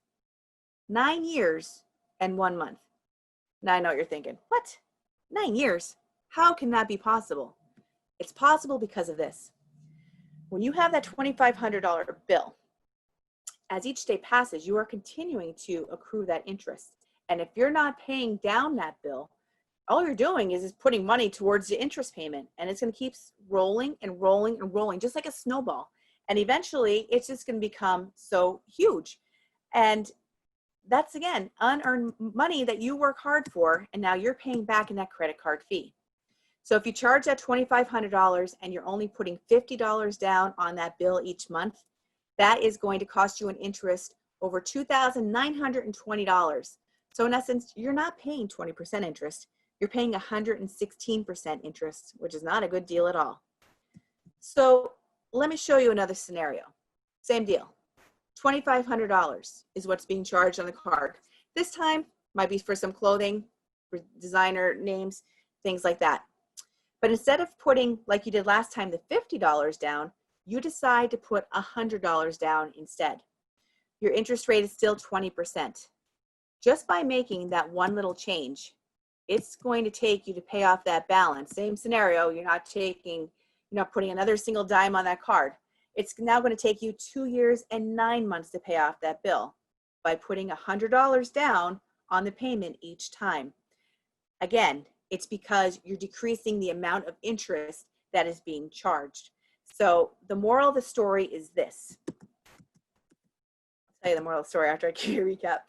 9 years and 1 month. Now I know what you're thinking. What? 9 years? How can that be possible? It's possible because of this. When you have that $2,500 bill, as each day passes, you are continuing to accrue that interest. And if you're not paying down that bill, all you're doing is putting money towards the interest payment, and it's going to keep rolling and rolling and rolling, just like a snowball. And eventually it's just going to become so huge. And that's, again, unearned money that you work hard for, and now you're paying back in that credit card fee. So if you charge that $2,500 and you're only putting $50 down on that bill each month, that is going to cost you an interest over $2,920. So in essence, you're not paying 20% interest. You're paying 116% interest, which is not a good deal at all. So let me show you another scenario. Same deal. $2,500 is what's being charged on the card. This time might be for some clothing, for designer names, things like that. But instead of putting, like you did last time, the $50 down, you decide to put $100 down instead. Your interest rate is still 20%. Just by making that one little change, it's going to take you to pay off that balance. Same scenario, you're not putting another single dime on that card. It's now going to take you 2 years and 9 months to pay off that bill by putting $100 down on the payment each time. Again, it's because you're decreasing the amount of interest that is being charged. So the moral of the story is this. I'll tell you the moral of the story after I give you a recap.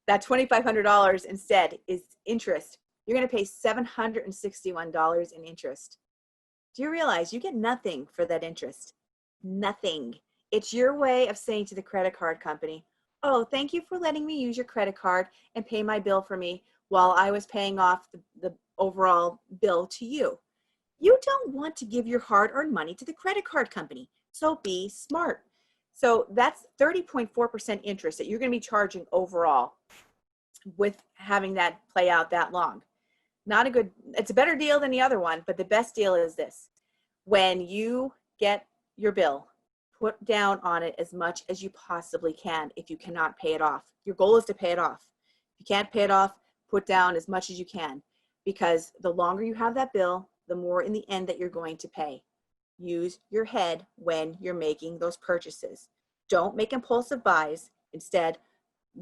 That $2,500 instead is interest. You're going to pay $761 in interest. Do you realize you get nothing for that interest? Nothing. It's your way of saying to the credit card company, oh, thank you for letting me use your credit card and pay my bill for me while I was paying off the overall bill to you. You don't want to give your hard-earned money to the credit card company, so be smart. So that's 30.4% interest that you're going to be charging overall with having that play out that long. Not a good, it's a better deal than the other one, but the best deal is this. When you get your bill, put down on it as much as you possibly can if you cannot pay it off. Your goal is to pay it off. If you can't pay it off, put down as much as you can, because the longer you have that bill, the more in the end that you're going to pay. Use your head when you're making those purchases. Don't make impulsive buys. Instead,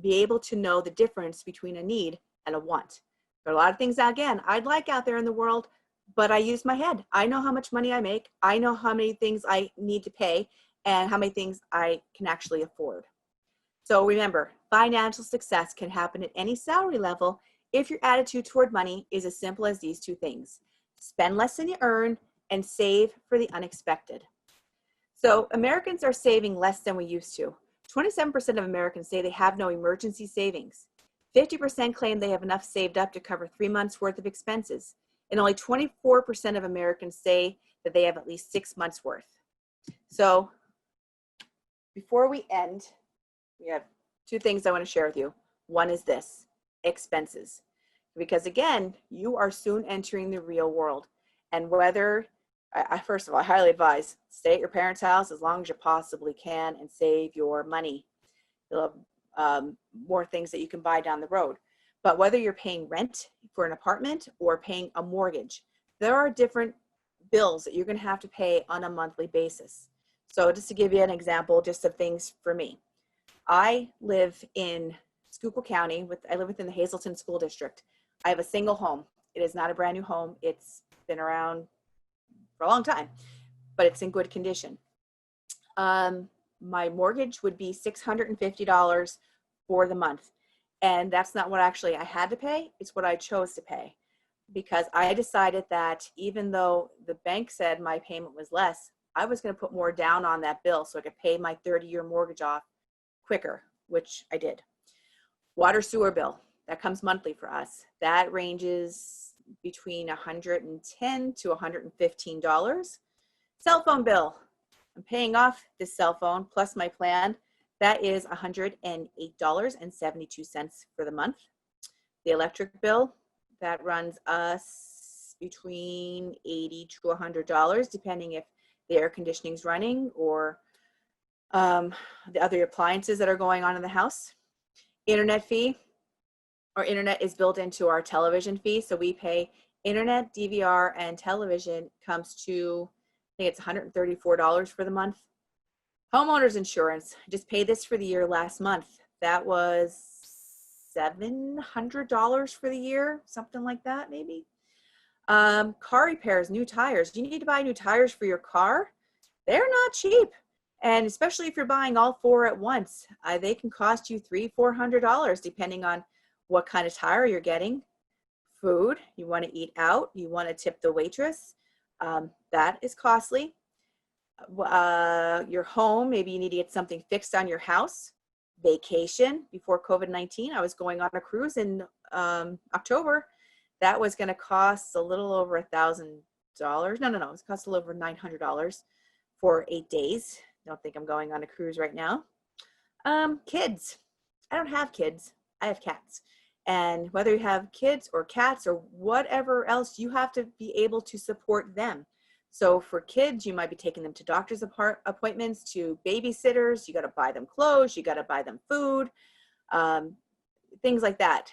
be able to know the difference between a need and a want. There are a lot of things, again, I'd like out there in the world, but I use my head. I know how much money I make. I know how many things I need to pay and how many things I can actually afford. So remember, financial success can happen at any salary level if your attitude toward money is as simple as these two things. Spend less than you earn and save for the unexpected. So Americans are saving less than we used to. 27% of Americans say they have no emergency savings. 50% claim they have enough saved up to cover 3 months worth of expenses. And only 24% of Americans say that they have at least 6 months worth. So before we end, we have 2 things I want to share with you. One is this, expenses. Because again, you are soon entering the real world. And whether, first of all, I highly advise, stay at your parents' house as long as you possibly can and save your money. You'll have more things that you can buy down the road. But whether you're paying rent for an apartment or paying a mortgage, there are different bills that you're going to have to pay on a monthly basis. So just to give you an example, just of things for me. I live in Schuylkill County. I live within the Hazleton School District. I have a single home. It is not a brand new home. It's been around for a long time, but it's in good condition. My mortgage would be $650 for the month. And that's not what actually I had to pay. It's what I chose to pay, because I decided that even though the bank said my payment was less, I was going to put more down on that bill so I could pay my 30-year mortgage off quicker, which I did. Water sewer bill, that comes monthly for us. That ranges between $110 to $115. Cell phone bill, I'm paying off this cell phone plus my plan. That is $108.72 for the month. The electric bill, that runs us between $80 to $100, depending if the air conditioning's running or the other appliances that are going on in the house. Internet fee. Our internet is built into our television fee, so we pay internet, DVR, and television comes to, I think it's $134 for the month. Homeowners insurance, I just paid this for the year last month. That was $700 for the year, something like that maybe. Car repairs, new tires. You need to buy new tires for your car. They're not cheap. And especially if you're buying all 4 at once, they can cost you $300-400 depending on what kind of tire you're getting. Food, you want to eat out, you want to tip the waitress. That is costly. Your home, maybe you need to get something fixed on your house. Vacation, before COVID-19, I was going on a cruise in October. That was going to cost a little over $1,000. No, it was cost a little over $900 for 8 days. Don't think I'm going on a cruise right now. Kids, I don't have kids, I have cats. And whether you have kids or cats or whatever else, you have to be able to support them. So for kids, you might be taking them to doctor's appointments, to babysitters. You got to buy them clothes. You got to buy them food, things like that.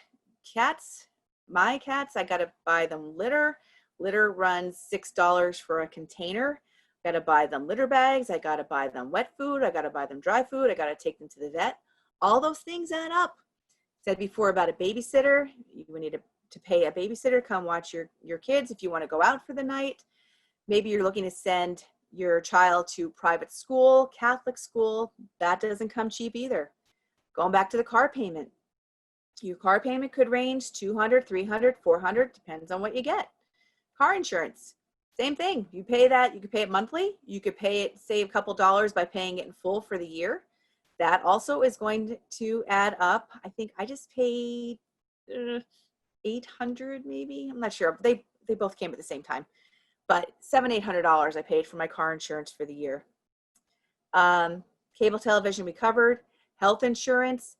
Cats, my cats, I got to buy them litter. Litter runs $6 for a container. Got to buy them litter bags. I got to buy them wet food. I got to buy them dry food. I got to take them to the vet. All those things add up. Said before about a babysitter, you need to pay a babysitter, come watch your kids if you want to go out for the night. Maybe you're looking to send your child to private school, Catholic school. That doesn't come cheap either. Going back to the car payment. Your car payment could range $200, $300, $400, depends on what you get. Car insurance, same thing. You pay that, you could pay it monthly. You could pay it, save a couple dollars by paying it in full for the year. That also is going to add up. I think I just paid $800 maybe. I'm not sure. They both came at the same time. But $700-800 I paid for my car insurance for the year. Cable television we covered. Health insurance.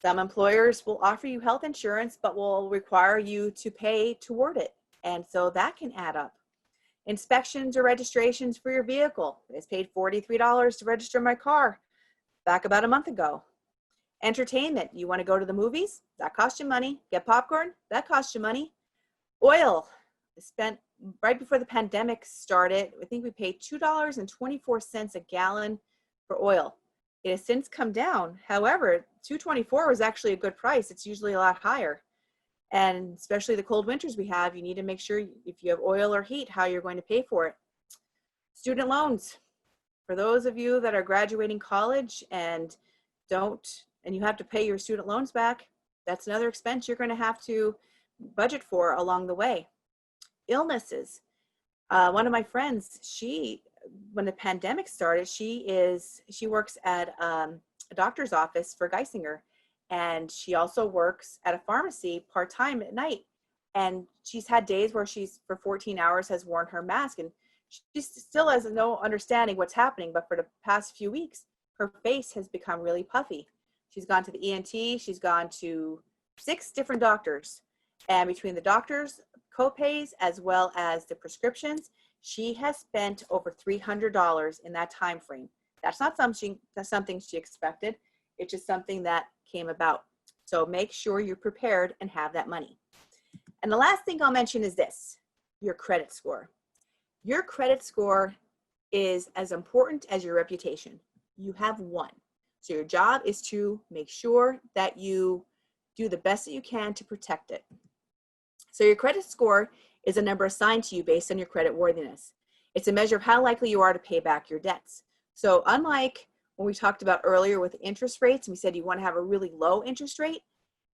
Some employers will offer you health insurance, but will require you to pay toward it. And so that can add up. Inspections or registrations for your vehicle. I paid $43 to register my car back about a month ago. Entertainment. You want to go to the movies? That costs you money. Get popcorn? That costs you money. Oil. I spent right before the pandemic started, I think we paid $2.24 a gallon for oil. It has since come down. However, $2.24 was actually a good price. It's usually a lot higher. And especially the cold winters we have, you need to make sure if you have oil or heat, how you're going to pay for it. Student loans. For those of you that are graduating college and you have to pay your student loans back, that's another expense you're going to have to budget for along the way. Illnesses. One of my friends, when the pandemic started, she works at a doctor's office for Geisinger, and she also works at a pharmacy part-time at night. And she's had days where she's for 14 hours has worn her mask, and she still has no understanding what's happening. But for the past few weeks, her face has become really puffy. She's gone to the ENT. She's gone to 6 different doctors, and between the doctors, co-pays, as well as the prescriptions, she has spent over $300 in that time frame. That's not something she expected. It's just something that came about. So make sure you're prepared and have that money. And the last thing I'll mention is this, your credit score. Your credit score is as important as your reputation. You have one. So your job is to make sure that you do the best that you can to protect it. So your credit score is a number assigned to you based on your credit worthiness. It's a measure of how likely you are to pay back your debts. So unlike when we talked about earlier with interest rates, and we said you want to have a really low interest rate,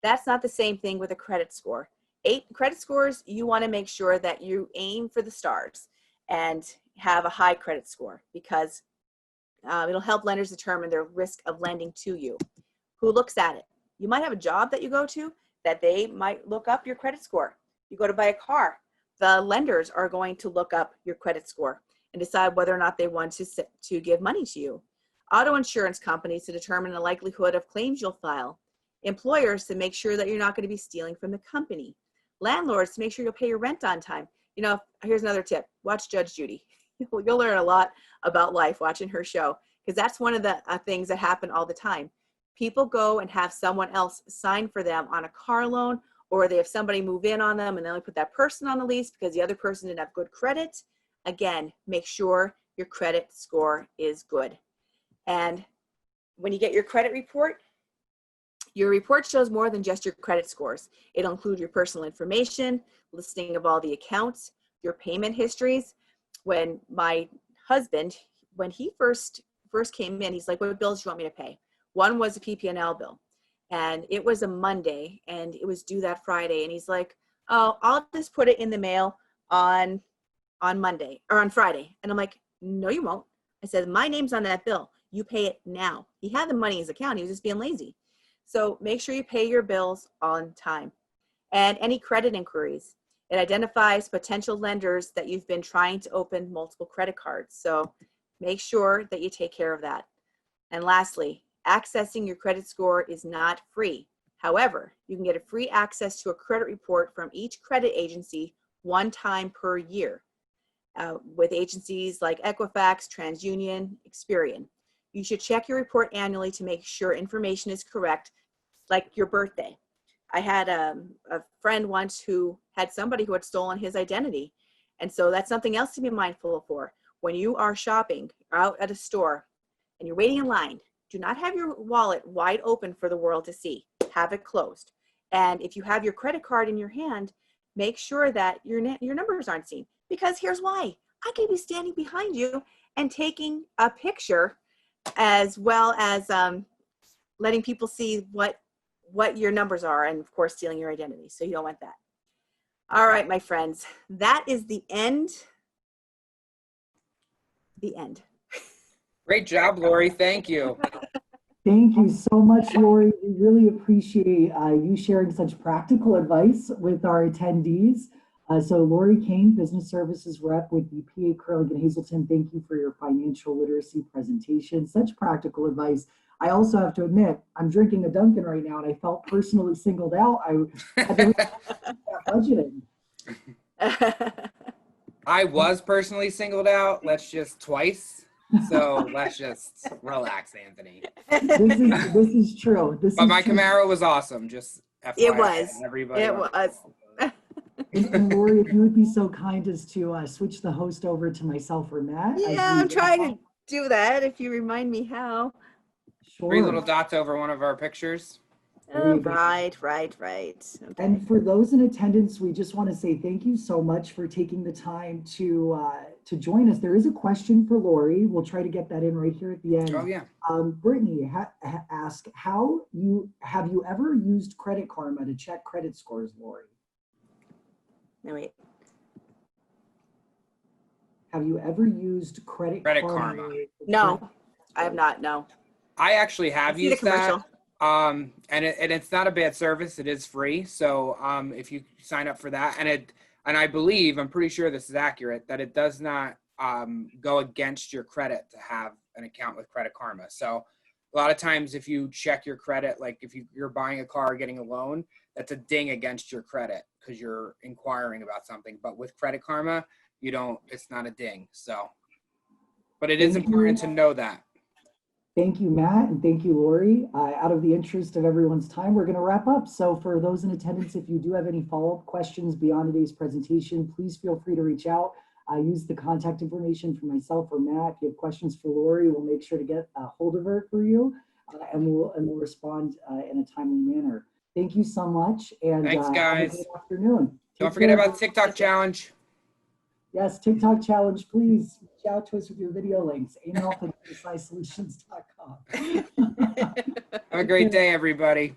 that's not the same thing with a credit score. 8 credit scores, you want to make sure that you aim for the stars and have a high credit score, because it'll help lenders determine their risk of lending to you. Who looks at it? You might have a job that you go to that they might look up your credit score. You go to buy a car, the lenders are going to look up your credit score and decide whether or not they want to give money to you. Auto insurance companies to determine the likelihood of claims you'll file. Employers to make sure that you're not going to be stealing from the company. Landlords to make sure you'll pay your rent on time. You know, here's another tip. Watch Judge Judy. You'll learn a lot about life watching her show, because that's one of the things that happen all the time. People go and have someone else sign for them on a car loan, or they have somebody move in on them and they only put that person on the lease because the other person didn't have good credit. Again, make sure your credit score is good. And when you get your credit report, your report shows more than just your credit scores. It'll include your personal information, listing of all the accounts, your payment histories. When my husband, when he first came in, he's like, what bills do you want me to pay? One was a PP&L bill, and it was a Monday, and it was due that Friday. And he's like, oh, I'll just put it in the mail on Monday or on Friday. And I'm like, no, you won't. I said, my name's on that bill. You pay it now. He had the money in his account. He was just being lazy. So make sure you pay your bills on time. And any credit inquiries. It identifies potential lenders that you've been trying to open multiple credit cards. So make sure that you take care of that. And lastly, accessing your credit score is not free. However, you can get a free access to a credit report from each credit agency one time per year with agencies like Equifax, TransUnion, Experian. You should check your report annually to make sure information is correct, like your birthday. I had a friend once who had somebody who had stolen his identity. And so that's something else to be mindful for. When you are shopping out at a store and you're waiting in line, do not have your wallet wide open for the world to see. Have it closed. And if you have your credit card in your hand, make sure that your numbers aren't seen. Because here's why. I could be standing behind you and taking a picture, as well as letting people see what your numbers are, and of course stealing your identity. So you don't want that. All right, my friends, that is the end. The end. Great job, Lori. Thank you. Thank you so much, Lori. We really appreciate you sharing such practical advice with our attendees. So Lori Kane, Business Services Rep with the PA Curling in Hazleton, thank you for your financial literacy presentation. Such practical advice. I also have to admit, I'm drinking a Dunkin' right now, and I felt personally singled out. I had to budgeting. I was personally singled out. Let's just twice. So let's just relax, Anthony. This is true. But my Camaro was awesome. Just FYI, It was. everybody. It was. And Lori, if you would be so kind as to switch the host over to myself or Matt. Yeah, I'm trying to do that if you remind me how. Sure. 3 little dots over one of our pictures. Oh, right. Okay. And for those in attendance, we just want to say thank you so much for taking the time to join us. There is a question for Lori. We'll try to get that in right here at the end. Oh yeah. Brittany asked, have you ever used Credit Karma to check credit scores, Lori? No, wait. Have you ever used Credit Karma? No, I have not. No. I actually have used that. Commercial. And it's not a bad service. It is free. So if you sign up for that, and I believe, I'm pretty sure this is accurate, that it does not go against your credit to have an account with Credit Karma. So a lot of times if you check your credit, like if you're buying a car or getting a loan, that's a ding against your credit because you're inquiring about something. But with Credit Karma, it's not a ding. So, but it is important to know that. Thank you, Matt, and thank you, Lori. Out of the interest of everyone's time, we're going to wrap up. So for those in attendance, if you do have any follow-up questions beyond today's presentation, please feel free to reach out. Use the contact information for myself or Matt. If you have questions for Lori, we'll make sure to get a hold of her for you, and we'll respond in a timely manner. Thank you so much, and thanks, guys. have a good afternoon. Don't forget about the TikTok challenge. Yes, TikTok challenge, please reach out to us with your video links. email@solutions.com. Have a great day, everybody.